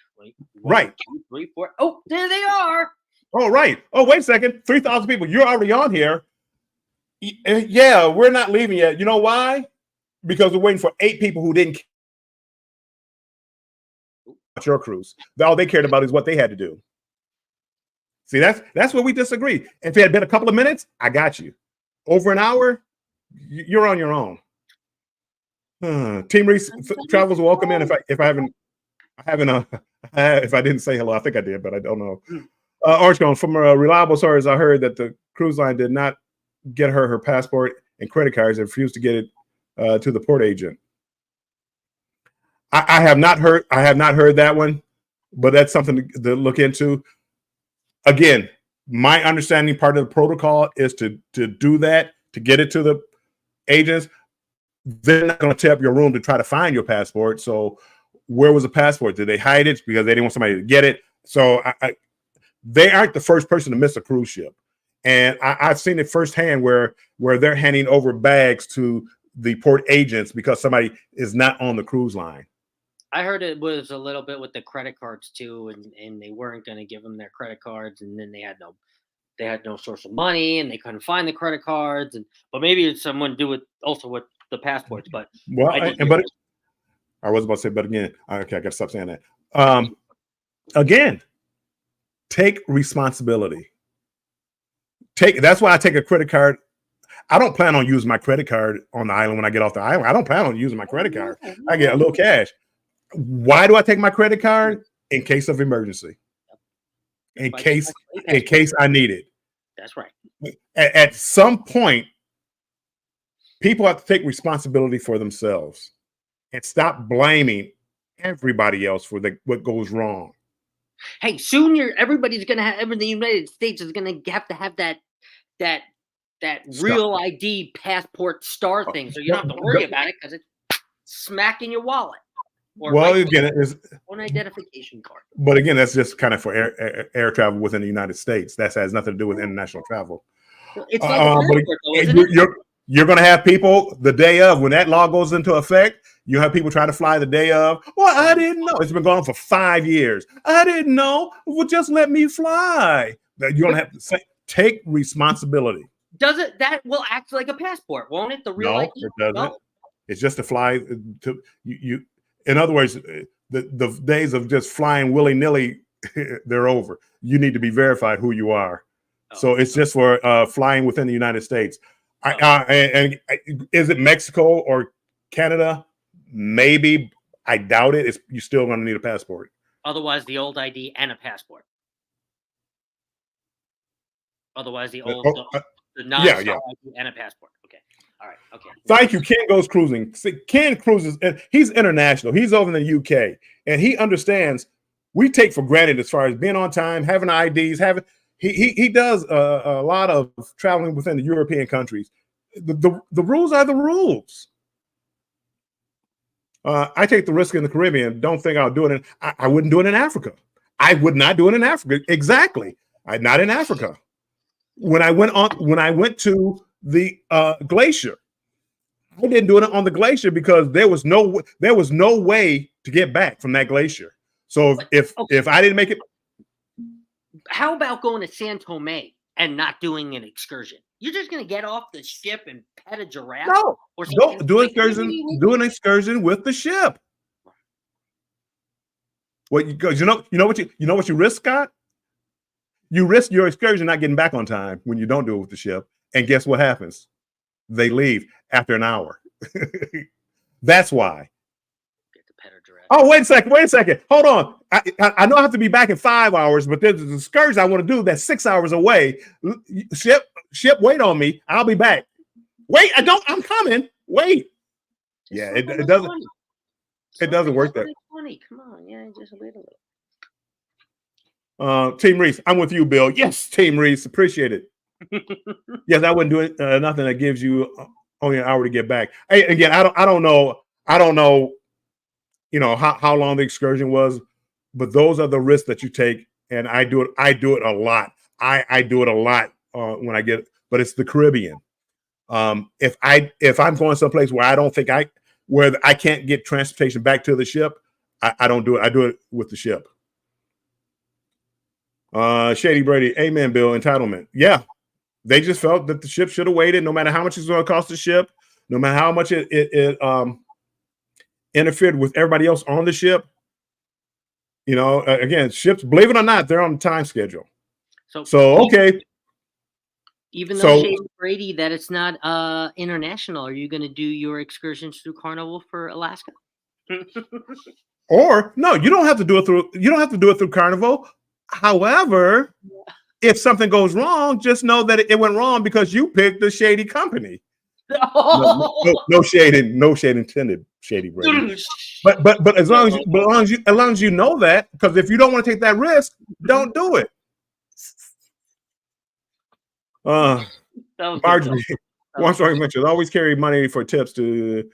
Right. 2, 3, 4. Oh, there they are. Oh, right. Oh, wait a second. 3,000 people. You're already on here. Yeah, we're not leaving yet. You know why? Because we're waiting for 8 people who didn't about your cruise. All they cared about is what they had to do. See, that's where we disagree. If it had been a couple of minutes, I got you. Over an hour, you're on your own. Team Reese Travels, welcome in. If I didn't say hello, I think I did, but I don't know. Orange Cone, from a reliable source, I heard that the cruise line did not get her passport and credit cards and refused to get it to the port agent. I have not heard that one, but that's something to look into. Again, my understanding, part of the protocol is to do that, to get it to the agents. They're not going to tear up your room to try to find your passport. So where was the passport? Did they hide it because they didn't want somebody to get it? So they aren't the first person to miss a cruise ship. And I've seen it firsthand where they're handing over bags to the port agents because somebody is not on the cruise line. I heard it was a little bit with the credit cards too, and they weren't going to give them their credit cards, and then they had no source of money, and they couldn't find the credit cards, but maybe it's someone do it also with the passports. But I was about to say, but again, okay, I got to stop saying that. Again, take responsibility. That's why I take a credit card. I don't plan on using my credit card on the island when I get off the island. I don't plan on using my credit card. I get a little cash. Why do I take my credit card? In case of emergency. In case I need it. That's right. At some point, people have to take responsibility for themselves and stop blaming everybody else for what goes wrong. Hey, soon everybody's gonna have the United States is gonna have to have that real ID passport star thing, so you don't have to worry about it because it's smack in your wallet. Or well, again, it's an identification card. But again, that's just kind of for air travel within the United States. That has nothing to do with international travel. It's like a passport, though, isn't it? You're going to have people the day of, when that law goes into effect, you have people try to fly the day of. Well, I didn't know. It's been going on for 5 years. I didn't know. Well, just let me fly. You don't have to take responsibility. That will act like a passport, won't it? The real no, ID? It doesn't. No. It's just to fly to you. In other words, the days of just flying willy-nilly, they're over. You need to be verified who you are. So it's just for flying within the United States. And is it Mexico or Canada? Maybe. I doubt it. You're still going to need a passport. Otherwise, the old ID and a passport. Otherwise, the old the non-star ID and a passport. Okay. All right. Okay. Thank you. Ken goes cruising. Ken cruises. He's international. He's over in the UK, and he understands. We take for granted as far as being on time, having IDs, He does a lot of traveling within the European countries. The rules are the rules. I take the risk in the Caribbean. Don't think I'll do it. I wouldn't do it in Africa. I would not do it in Africa. Exactly. Not in Africa. When I went to the glacier, I didn't do it on the glacier because there was no way to get back from that glacier. So if I didn't make it. How about going to San Tome and not doing an excursion? You're just going to get off the ship and pet a giraffe? No, or do an excursion with the ship. Well, you know what you risk, Scott? You risk your excursion not getting back on time when you don't do it with the ship. And guess what happens? They leave after an hour. That's why. Oh, wait a second. Hold on. I know I have to be back in 5 hours, but there's an excursion I want to do that's 6 hours away. Ship, wait on me. I'll be back. Wait, I'm coming. Wait. Yeah, it doesn't. It doesn't work that. Come on, yeah, just a little. Team Reese, I'm with you, Bill. Yes, Team Reese, appreciate it. Yes, I wouldn't do it. Nothing that gives you only an hour to get back. Hey, again, I don't know. You know how long the excursion was, but those are the risks that you take, and I do it a lot. I do it a lot when I get, but it's the Caribbean. If I'm going someplace where I can't get transportation back to the ship, I don't do it. I do it with the ship. Shady Brady, amen, Bill. Entitlement. Yeah, they just felt that the ship should have waited, no matter how much it's going to cost the ship, no matter how much it interfered with everybody else on the ship. You know, again, ships, believe it or not, they're on the time schedule. So okay. Even though Shady Brady that it's not international, are you going to do your excursions through Carnival for Alaska? Or no, you don't have to do it through Carnival. However, if something goes wrong, just know that it went wrong because you picked the shady company. No shade intended, Shady Brady. But as long as you know that, because if you don't want to take that risk, don't do it. Marjorie, Warmstrong mentioned always carry money for tips to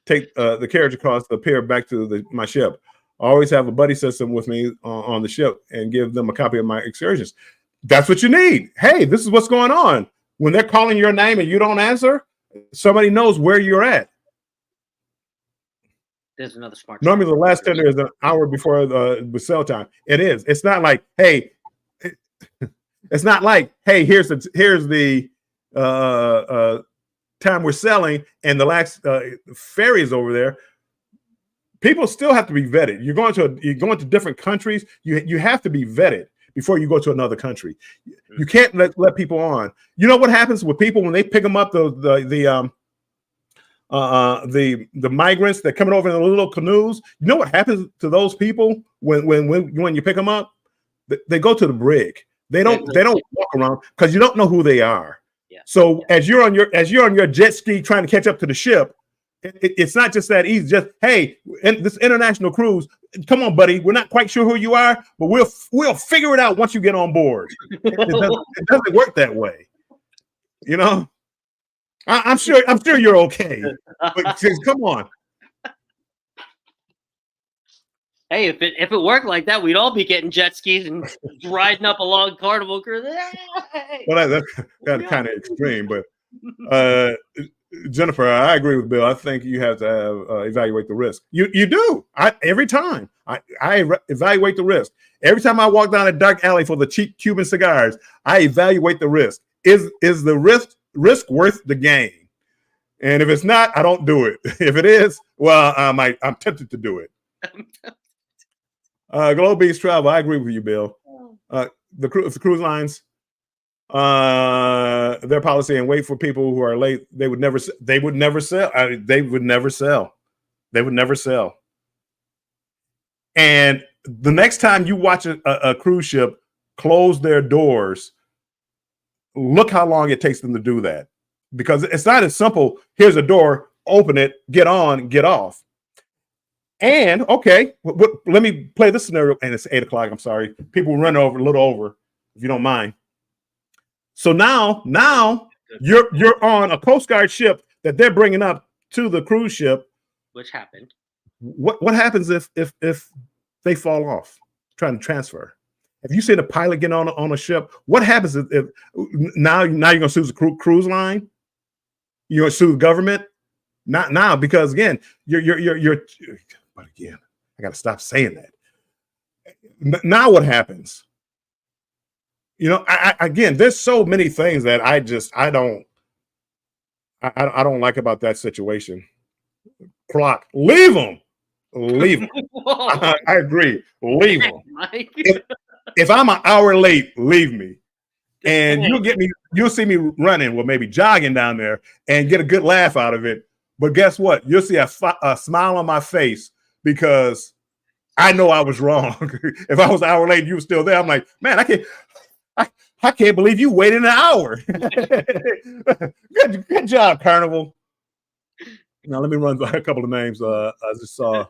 take the carriage across the pier back to my ship. I always have a buddy system with me on the ship and give them a copy of my excursions. That's what you need. Hey, this is what's going on. When they're calling your name and you don't answer, somebody knows where you're at. There's another smart. Normally, the last tender is an hour before the sell time. It is. It's not like, hey, it's not like, hey, here's the time we're selling, and the last ferry is over there. People still have to be vetted. You're going to different countries. You have to be vetted before you go to another country. You can't let people on. You know what happens with people when they pick them up, the migrants that coming over in the little canoes? You know what happens to those people when you pick them up? They go to the brig. They don't walk around because you don't know who they are. Yeah. So as you're on your jet ski trying to catch up to the ship, it's not just that easy. Just, hey, this international cruise, come on, buddy. We're not quite sure who you are, but we'll figure it out once you get on board. It doesn't work that way. You know, I'm sure you're okay. But come on. Hey, if it worked like that, we'd all be getting jet skis and riding up along Carnival Cruise. Well, that's kind of extreme, but Jennifer, I agree with Bill. I think you have to evaluate the risk. You do. Every time I evaluate the risk. Every time I walk down a dark alley for the cheap Cuban cigars, I evaluate the risk. Is the risk worth the gain? And if it's not, I don't do it. If it is, well, I'm tempted to do it. Globe Beach Travel, I agree with you, Bill. The cruise lines, their policy and wait for people who are late. They would never sell. They would never sell. And the next time you watch a cruise ship close their doors, look how long it takes them to do that. Because it's not as simple. Here's a door, open it, get on, get off. And okay, let me play this scenario. And it's 8 o'clock. I'm sorry. People run over a little over, if you don't mind. So now you're on a Coast Guard ship that they're bringing up to the cruise ship. Which happened. What happens if they fall off trying to transfer? If you see the pilot get on a ship, what happens if now you're gonna sue the cruise line? You're gonna sue the government? Not now, because again, you're. But again, I got to stop saying that. Now what happens? You know, again, there's so many things that I don't like about that situation. Clock, leave them. I agree. Leave them. If I'm an hour late, leave me. And you'll see me running, well, maybe jogging down there and get a good laugh out of it. But guess what? You'll see a smile on my face because I know I was wrong. If I was an hour late, you were still there. I'm like, man, I can't believe you waited an hour. Good job, Carnival. Now let me run a couple of names. I just saw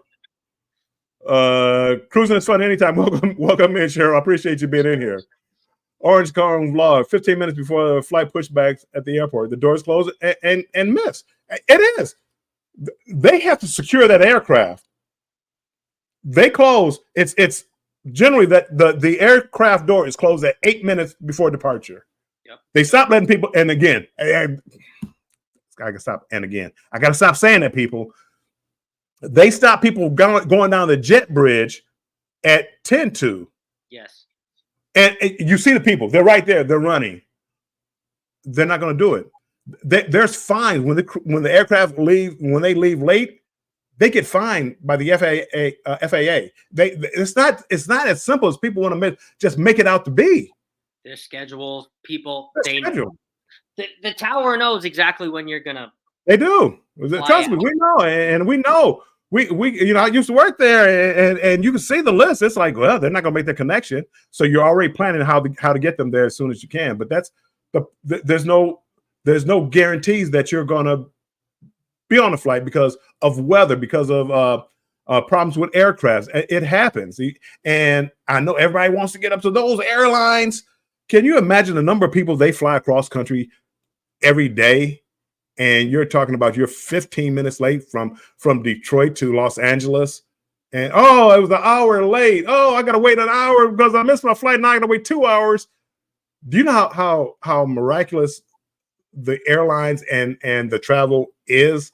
cruising is fun anytime. Welcome in, Cheryl. I appreciate you being in here. Orange Cone Vlog, 15 minutes before the flight pushbacks at the airport. The doors close and miss. It is. They have to secure that aircraft. They close. It's generally that the aircraft door is closed at 8 minutes before departure. Yep. They stop letting people. And again, I gotta stop. And again, I gotta stop saying that, people. They stop people going down the jet bridge at 10 to. Yes. And you see the people. They're right there. They're running. They're not going to do it. There's fines when the aircraft leave. When they leave late, they get fined by the FAA. It's not as simple as people want to just make it out to be. Their schedules, people. The tower knows exactly when you're gonna. They do. Trust me, we know, and we know. We I used to work there, and you can see the list. It's like, well, they're not going to make the connection, so you're already planning how to get them there as soon as you can. But there's no guarantees that you're going to be on the flight because of weather, because of problems with aircrafts. It happens, and I know everybody wants to get up to those airlines. Can you imagine the number of people they fly across country every day? And you're talking about you're 15 minutes late from Detroit to Los Angeles. And, it was an hour late. I got to wait an hour because I missed my flight. Now I got to wait 2 hours. Do you know how miraculous the airlines and the travel is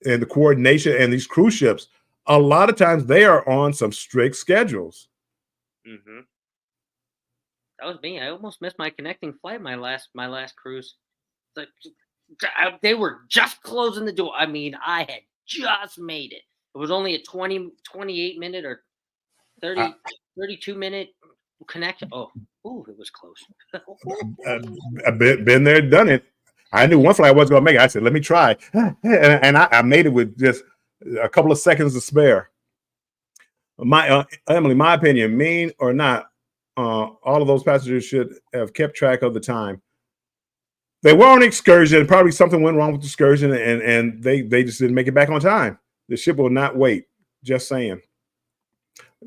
and the coordination and these cruise ships? A lot of times they are on some strict schedules. Mm-hmm. That was me. I almost missed my connecting flight my last cruise. They were just closing the door. I mean, I had just made it. It was only a 28 minute or 32 minute connection. It was close. I've been there, done it. I knew one flight I wasn't going to make it. I said, let me try. And I made it with just a couple of seconds to spare. Emily, my opinion, mean or not, all of those passengers should have kept track of the time. They were on an excursion. Probably something went wrong with the excursion, and they just didn't make it back on time. The ship will not wait. Just saying.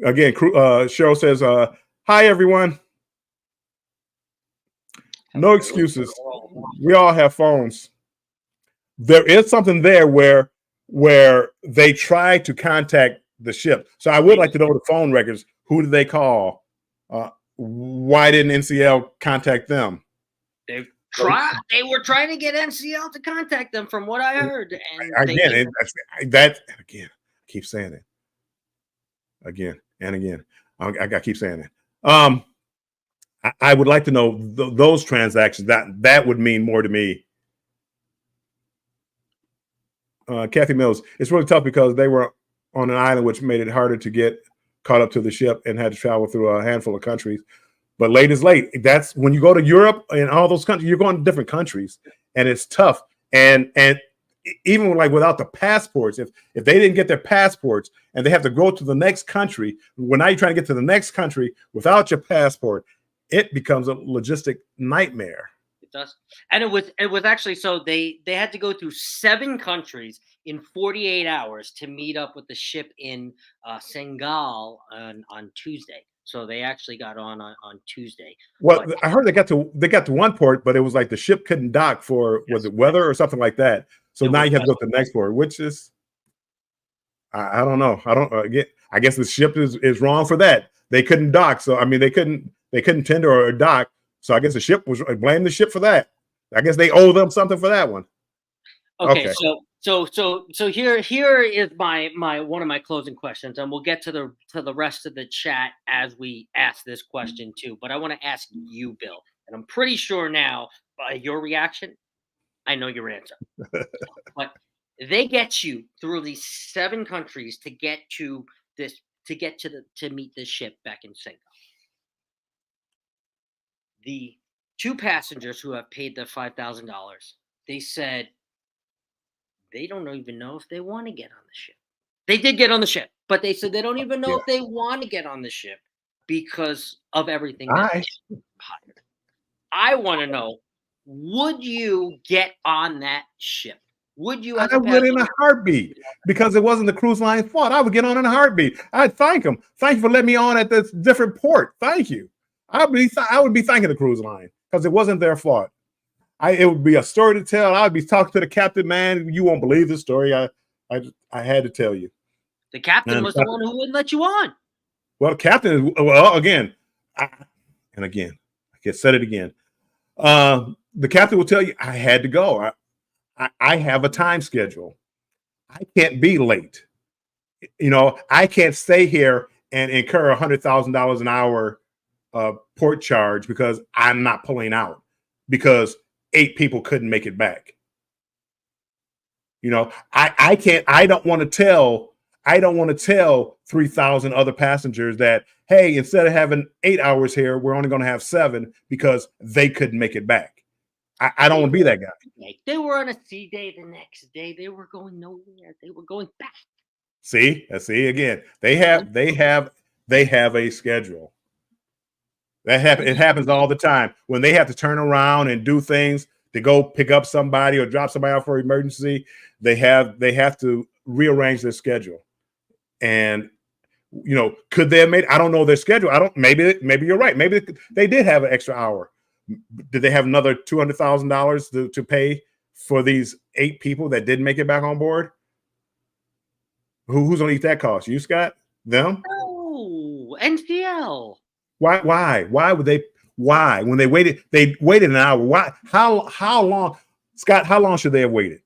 Again, Cheryl says, "Hi everyone. No excuses. We all have phones. There is something there where they try to contact the ship. So I would like to know the phone records. Who did they call? Why didn't NCL contact them? They were trying to get NCL to contact them, from what I heard. And again, I keep saying it again and again. I keep saying it. I would like to know those transactions. That would mean more to me. Kathy Mills, it's really tough because they were on an island, which made it harder to get caught up to the ship and had to travel through a handful of countries. But late is late. That's when you go to Europe and all those countries, you're going to different countries, and it's tough. And even like without the passports, if they didn't get their passports and they have to go to the next country, when now you're trying to get to the next country without your passport, it becomes a logistic nightmare. It does. And it was actually, so they had to go through 7 countries in 48 hours to meet up with the ship in Senegal on Tuesday. So they actually got on Tuesday. Well, I heard they got to one port, but it was like the ship couldn't dock for was it weather or something like that. So now you have to go to the next port, which is I don't know. I guess the ship is wrong for that. They couldn't dock, so I mean they couldn't tender or dock. So I guess the ship was blame the ship for that. I guess they owe them something for that one. Okay. So here is my one of my closing questions, and we'll get to the rest of the chat as we ask this question too. But I want to ask you, Bill, and I'm pretty sure now by your reaction, I know your answer. But they get you through these 7 countries to get to meet this ship back in Singapore. The 2 passengers who have paid the $5,000, they said they don't even know if they want to get on the ship. They did get on the ship, but they said they don't even know if they want to get on the ship because of everything that they hired. I want to know, would you get on that ship? Would you? I would in a heartbeat, because it wasn't the cruise line's fault. I would get on in a heartbeat. I'd thank them. Thank you for letting me on at this different port. Thank you. I would be thanking the cruise line because it wasn't their fault. It would be a story to tell. I'd be talking to the captain, man. You won't believe the story. I had to tell you. The captain was the one who wouldn't let you on. Well, captain, again, I said it again. The captain will tell you, I had to go. I have a time schedule. I can't be late. I can't stay here and incur $100,000 an hour port charge because I'm not pulling out because 8 people couldn't make it back. I can't. I don't want to tell 3,000 other passengers that, hey, instead of having 8 hours here, we're only going to have 7 because they couldn't make it back. I don't want to be that guy. They were on a sea day the next day. They were going nowhere. They were going back. See again. They have a schedule. It happens all the time when they have to turn around and do things to go pick up somebody or drop somebody out for emergency. They have to rearrange their schedule. And could they have made? I don't know their schedule. Maybe you're right. Maybe they did have an extra hour. Did they have another $200,000 to pay for these 8 people that didn't make it back on board? Who's gonna eat that cost? You, Scott? Them? No, NCL. Why would they? Why when they waited an hour? Why? How long, Scott? How long should they have waited?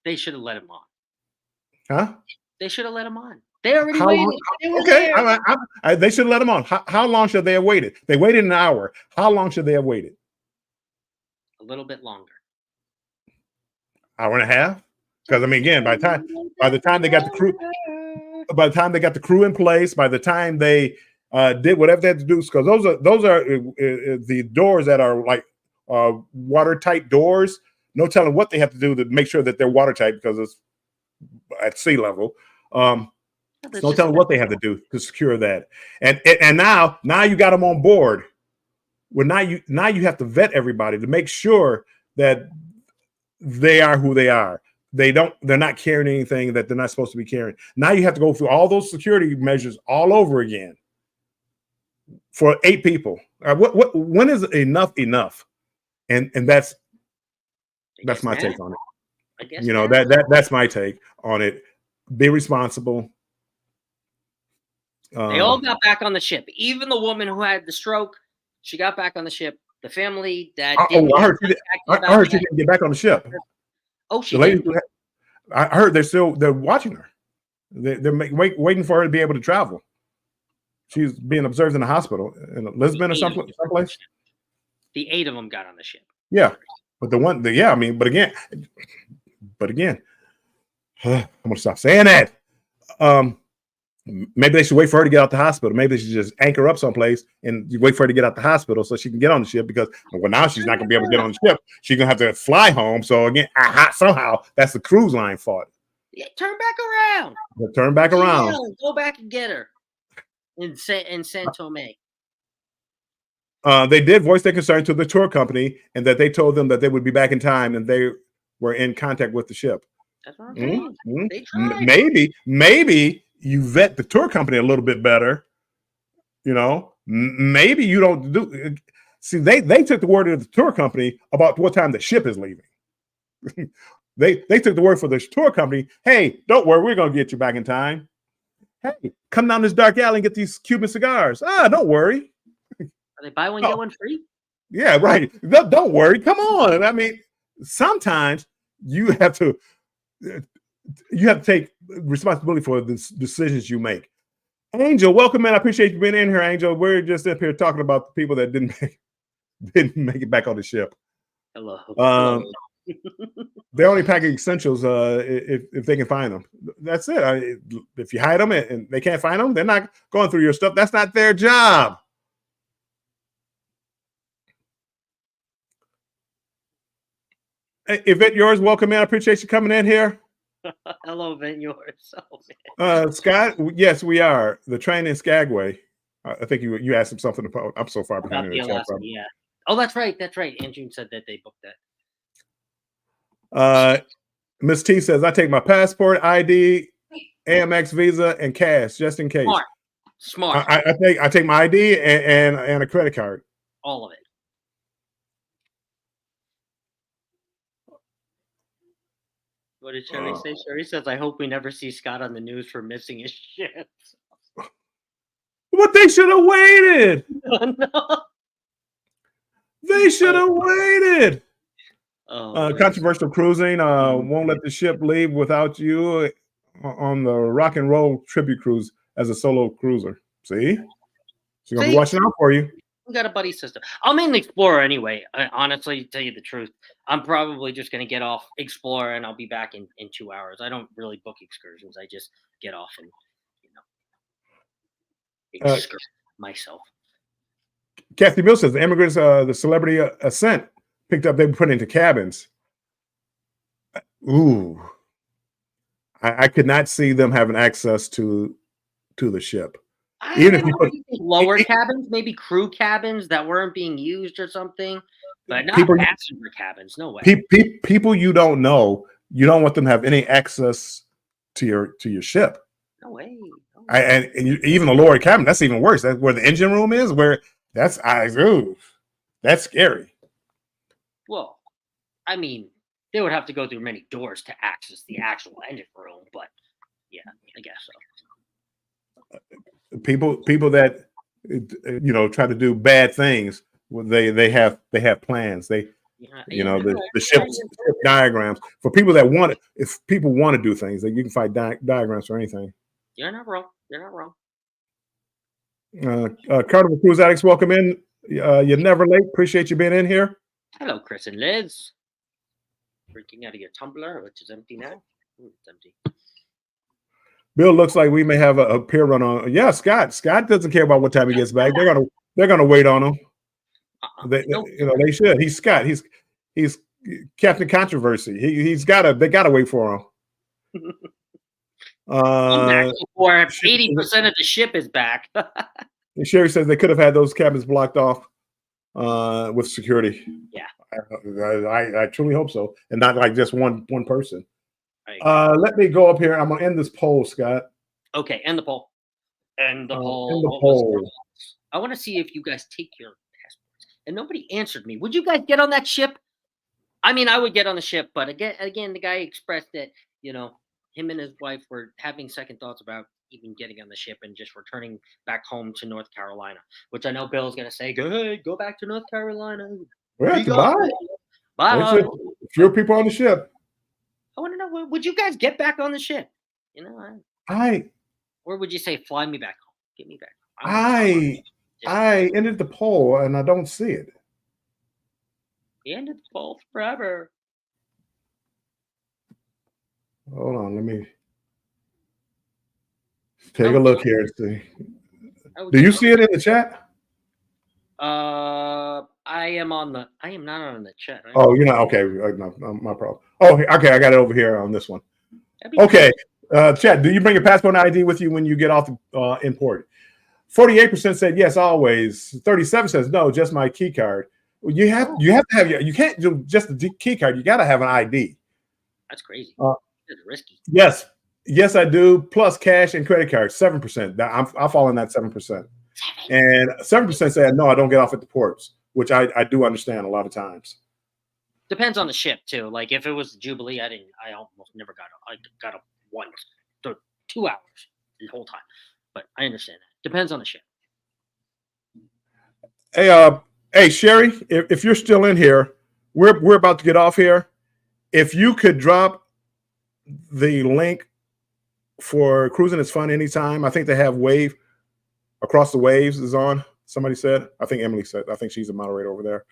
They should have let him on. Huh? They should have let him on. They already waited. They should have let him on. How long should they have waited? They waited an hour. How long should they have waited? A little bit longer. Hour and a half? Because I mean, again, by the time they got the crew in place, by the time they did whatever they had to do, because those are the doors that are like watertight doors. No telling what they have to do to make sure that they're watertight because it's at sea level. No telling what they have to do to secure that. And now you got them on board. Well, now you have to vet everybody to make sure that they are who they are. They're not carrying anything that they're not supposed to be carrying. Now you have to go through all those security measures all over again for 8 people. When is enough enough? And that's my take on it. I guess that's my take on it. Be responsible. They all got back on the ship. Even the woman who had the stroke, she got back on the ship. The family that I heard she didn't get back on the ship. Oh, she did. I heard they're watching her. They're waiting for her to be able to travel. She's being observed in the hospital in Lisbon or someplace. The 8 of them got on the ship. Yeah, but but again, I'm gonna stop saying that. Maybe they should wait for her to get out the hospital. Maybe they should just anchor up someplace and wait for her to get out the hospital so she can get on the ship, because now she's not going to be able to get on the ship. She's going to have to fly home. So again, somehow that's the cruise line fault. Yeah, turn back around. Turn back around. Go back and get her in San Tome. They did voice their concern to the tour company, and that they told them that they would be back in time, and they were in contact with the ship. That's what I'm saying. They tried. Maybe you vet the tour company a little bit better. Maybe you don't do. See, they took the word of the tour company about what time the ship is leaving. they took the word for the tour company. Hey, don't worry, we're gonna get you back in time. Hey, come down this dark alley and get these Cuban cigars. Don't worry. Are they buy one get one free? Yeah, right. Don't worry. Come on. I mean, sometimes you have to take responsibility for the decisions you make. Angel, welcome, man. I appreciate you being in here, Angel. We're just up here talking about the people that didn't make it back on the ship. Hello. They're only packing essentials if they can find them. That's it. If you hide them and they can't find them, they're not going through your stuff. That's not their job. Hey, Yvette, yours, welcome, man. I appreciate you coming in here. Hello, Ben. Yours. Scott, yes, we are. The train in Skagway. I think you asked him something about. I'm so far behind in the chat. Yeah. Oh, that's right. And June said that they booked that. Miss T says, I take my passport, ID, Amex Visa, and cash just in case. Smart. I take my ID and a credit card. All of it. What did Sherry say? Sherry says, I hope we never see Scott on the news for missing his shit. But they should have waited. Oh, no. They should have waited. Oh, controversial cruising. Won't let the ship leave without you on the rock and roll tribute cruise as a solo cruiser. See? She's going to be watching out for you. We got a buddy system. I'm in Explorer anyway. Honestly, to tell you the truth, I'm probably just going to get off Explorer and I'll be back in 2 hours. I don't really book excursions. I just get off and, excursion myself. Kathy Bill says the immigrants, the celebrity ascent picked up, they were put into cabins. Ooh. I could not see them having access to the ship. Even if you put lower cabins, maybe crew cabins that weren't being used or something, but not passenger cabins. No way. People you don't know, you don't want them to have any access to your ship. No way. And even the lower cabin, that's even worse. That's where the engine room is. That's scary. Well, I mean, they would have to go through many doors to access the actual engine room, but yeah, I guess so. People that try to do bad things, they have plans. The ship diagrams for people that want it. If people want to do things, you can find diagrams for anything. You're not wrong. Carnival Cruise Addicts, welcome in. You're never late. Appreciate you being in here. Hello, Chris and Liz. Drinking out of your tumbler, which is empty now. Ooh, it's empty. Bill, looks like we may have a pier run on. Yeah, Scott doesn't care about what time he gets back. They're gonna wait on him. They should. He's Scott. He's Captain Controversy. They gotta wait for him. Or 80% of the ship is back. Sherry says they could have had those cabins blocked off with security. Yeah, I truly hope so, and not like just one person. I agree. Let me go up here. I'm gonna end this poll, Scott. Okay, end the poll. End the End poll. the What was the poll. results? I want to see if you guys take your passports. And nobody answered me. Would you guys get on that ship? I mean, I would get on the ship, but again, the guy expressed that him and his wife were having second thoughts about even getting on the ship and just returning back home to North Carolina. Which I know Bill's gonna say, "Good, go back to North Carolina. We have Be to gone, buy. There's bye." just fewer But people on the ship. I want to know, would you guys get back on the ship? I Or would you say, "Fly me back home, get me back home"? I want to stop on I the ship. I ended the poll and I don't see it. The end of the poll forever. Hold on, let me I take a would look get. here and see. I would Do get you on. see it in the chat? I am on the. I am not on the chat. I am Oh, on. you're not okay. No, my problem. Oh, okay, I got it over here on this one. That'd be Okay, great. chat. Do you bring your passport and ID with you when you get off the import? 48% said yes, always. 37 says no, just my key card. Well, you have Oh, to have you can't do just the key card. You got to have an ID. that's crazy. Uh, That's risky. yes, yes, I do. Plus cash and credit card, 7%. I fall in that 7%. And 7% said no, I don't get off at the ports, which I do understand a lot of times. Depends on the ship too. Like if it was the Jubilee, I didn't. I almost never got. I got up once, 2 hours the whole time. But I understand that. Depends on the ship. Hey, Sherry, if you're still in here, we're about to get off here. If you could drop the link for Cruising is Fun Anytime. I think they have Wave Across the Waves is on. Somebody said. I think Emily said. I think she's a moderator over there.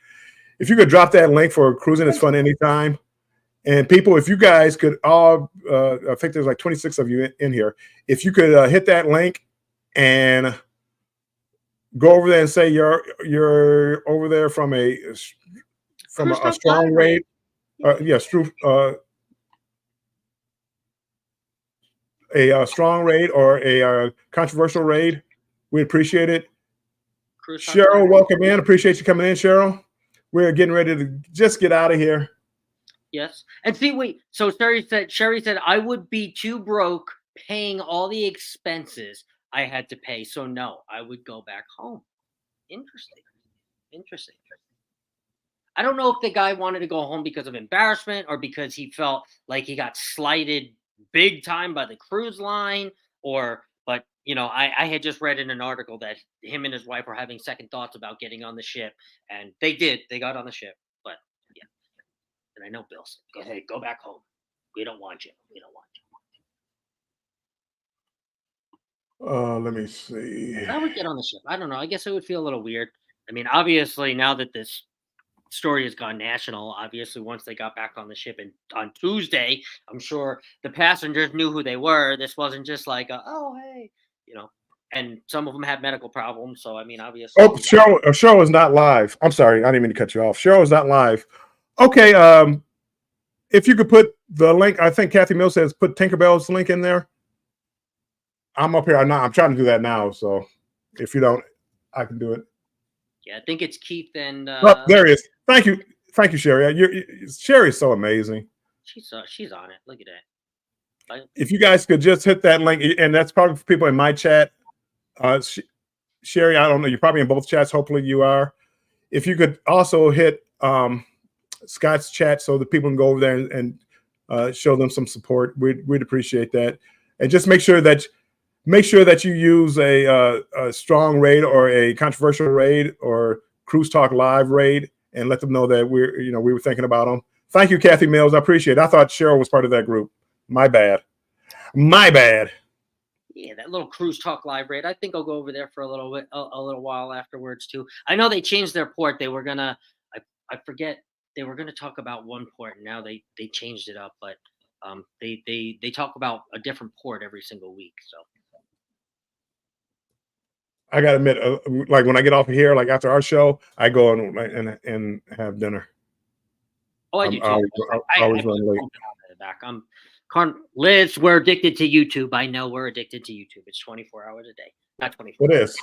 If you could drop that link for Cruising is Fun Anytime. And people, if you guys could all, I think there's like 26 of you in here. If you could hit that link and go over there and say you're over there from a Cruise Talk strong Live, raid. right? A strong raid or a controversial raid. We appreciate it. Cruise Talk Live. Cheryl, welcome in. Appreciate you coming in, Cheryl. We're getting ready to just get out of here. Yes. And see, wait. So Sherry said I would be too broke paying all the expenses I had to pay. So no, I would go back home. Interesting. Interesting. I don't know if the guy wanted to go home because of embarrassment or because he felt like he got slighted big time by the cruise line but I had just read in an article that him and his wife were having second thoughts about getting on the ship, and they got on the ship. But yeah, and I know Bill said, "Go ahead, go back home. We don't want you. We don't want you." Let me see. I would get on the ship. I don't know. I guess it would feel a little weird. I mean, obviously, now that this story has gone national, obviously, once they got back on the ship and on Tuesday, I'm sure the passengers knew who they were. This wasn't just like, oh, hey, and some of them had medical problems. So, I mean, Oh, obviously, Cheryl is not live. I'm sorry, I didn't mean to cut you off. Cheryl is not live. Okay, if you could put the link, I think Kathy Mills says put Tinkerbell's link in there. I'm up here. I'm trying to do that now. So if you don't, I can do it. yeah, I think it's Keith and Oh, there he is. Thank you, Sherry. Sherry's so amazing. she's on it. Look at that. If you guys could just hit that link, and that's probably for people in my chat. Sherry, I don't know. You're probably in both chats. Hopefully you are. If you could also hit Scott's chat so that people can go over there and show them some support, we'd appreciate that. And just make sure that you use a strong raid or a controversial raid or Cruise Talk Live raid, and let them know that we were thinking about them. Thank you, Kathy Mills. I appreciate it. I thought Cheryl was part of that group. My bad. Yeah, that little Cruise Talk Live raid. I think I'll go over there for a little bit, a little while afterwards too. I know they changed their port. They were gonna, I forget, they were gonna talk about one port, and now they changed it up. But they talk about a different port every single week. So I gotta admit, like when I get off of here, like after our show, I go and have dinner. oh, I do I too. always run late. Back. Liz, we're addicted to YouTube. I know we're addicted to YouTube. It's 24 hours a day, not 24. It is.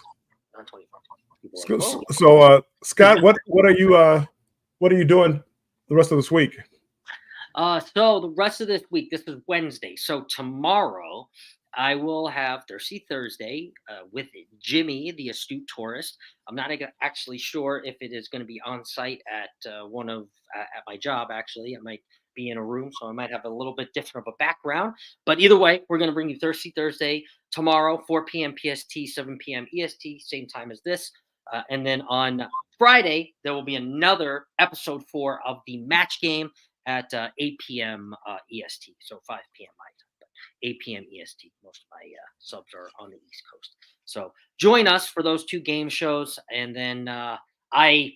Not 24. People are like, So, oh. Scott, what are you doing the rest of this week? So the rest of this week, this is Wednesday. So tomorrow, I will have Thirsty Thursday with Jimmy, the astute tourist. I'm not actually sure if it is going to be on site at at my job. Actually, I might be in a room, so I might have a little bit different of a background. But either way, we're going to bring you Thirsty Thursday tomorrow, 4 p.m. PST, 7 p.m. EST, same time as this. And then on Friday, there will be another episode 4 of the match game at 8 p.m. EST, so 5 p.m. my time, but 8 p.m. EST. Most of my subs are on the East Coast. So join us for those 2 game shows. And then I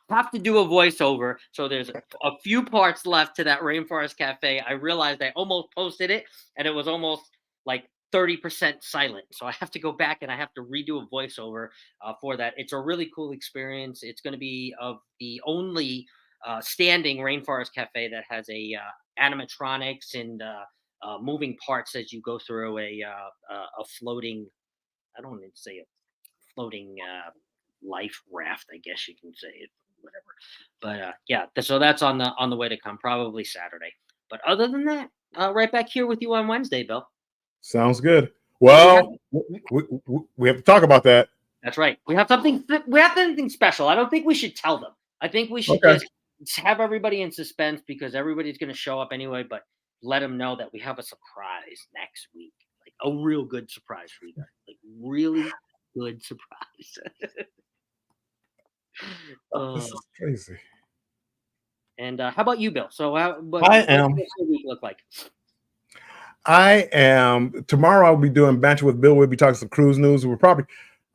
have to do a voiceover. So there's a few parts left to that Rainforest Cafe. I realized I almost posted it and it was almost like 30% silent. So I have to go back and I have to redo a voiceover for that. It's a really cool experience. It's going to be of the only standing Rainforest Cafe that has a animatronics and moving parts as you go through a floating. I don't want to say a floating life raft. I guess you can say it, whatever. But yeah, so that's on the way to come, probably Saturday. But other than that, right back here with you on Wednesday, Bill. Sounds good. Well, we have to talk about that. That's right. We have something special. I don't think we should tell them. I think we should just have everybody in suspense because everybody's going to show up anyway, but let them know that we have a surprise next week. Like a real good surprise for you guys. Like really good surprise. This is crazy. And how about you, Bill? So what I does am. your week look like? I am. Tomorrow I'll be doing Banter with Bill. We'll be talking some cruise news.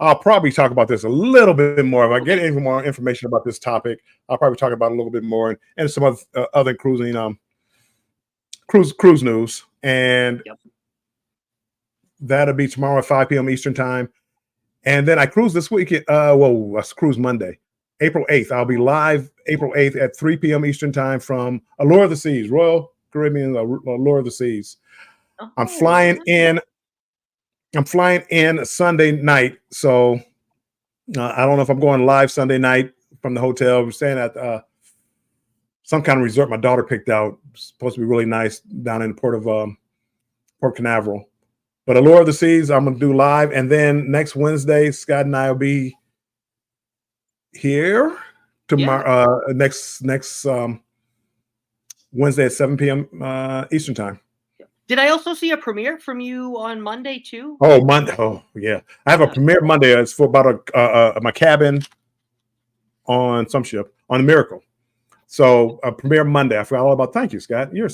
I'll probably talk about this a little bit more. If I get any more information about this topic, I'll probably talk about it a little bit more and some other cruising cruise news. And that'll be tomorrow at 5 p.m. Eastern time. And then I cruise this weekend. I cruise Monday, April 8th. I'll be live April 8th at 3 p.m. Eastern time from Allure of the Seas, Royal Caribbean Allure of the Seas. Oh, I'm flying in Sunday night, so I don't know if I'm going live Sunday night from the hotel. We're staying at some kind of resort my daughter picked out. It's supposed to be really nice down in the port of Port Canaveral. But Allure of the Seas, I'm going to do live, and then next Wednesday, Scott and I will be here tomorrow. Next Wednesday at 7 p.m. Eastern time. Did I also see a premiere from you on Monday too? Oh, Monday. Oh, yeah. I have a premiere Monday. It's for about my cabin on some ship on the Miracle. So a premiere Monday. I forgot all about. Thank you, Scott. You're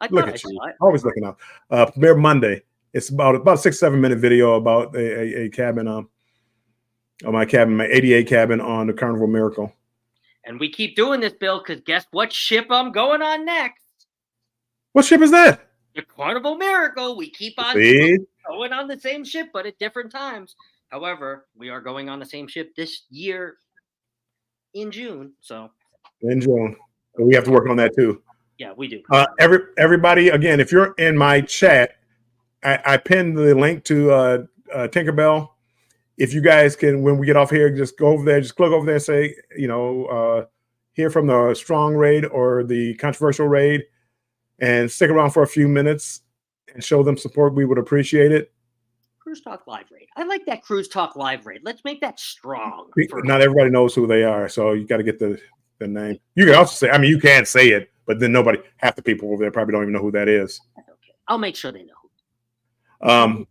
look at you. Always looking out. Premiere Monday. It's about a 6-7 minute video about a cabin on my cabin, my 88 cabin on the Carnival Miracle. And we keep doing this, Bill, because guess what ship I'm going on next? What ship is that? The Carnival Miracle. We keep on going on the same ship, but at different times. However, we are going on the same ship this year in June. So in June, we have to work on that too. Yeah, we do. Everybody, again, if you're in my chat, I pinned the link to Tinkerbell. If you guys can, when we get off here, just go over there, just click over there and say, hear from the strong raid or the controversial raid. And stick around for a few minutes and show them support. We would appreciate it. Cruise Talk Live Raid. I like that Cruise Talk Live Raid. Let's make that strong. Not everybody knows who they are, so you got to get the name. You can also say, you can't say it, but then half the people over there probably don't even know who that is. That's okay. I'll make sure they know.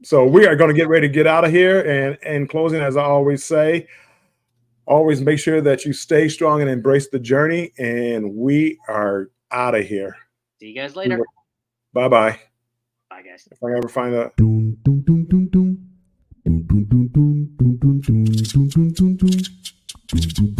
So we are going to get ready to get out of here. And in closing, as I always say, always make sure that you stay strong and embrace the journey. And we are out of here. See you guys later. Bye-bye. Bye, guys. If I ever find a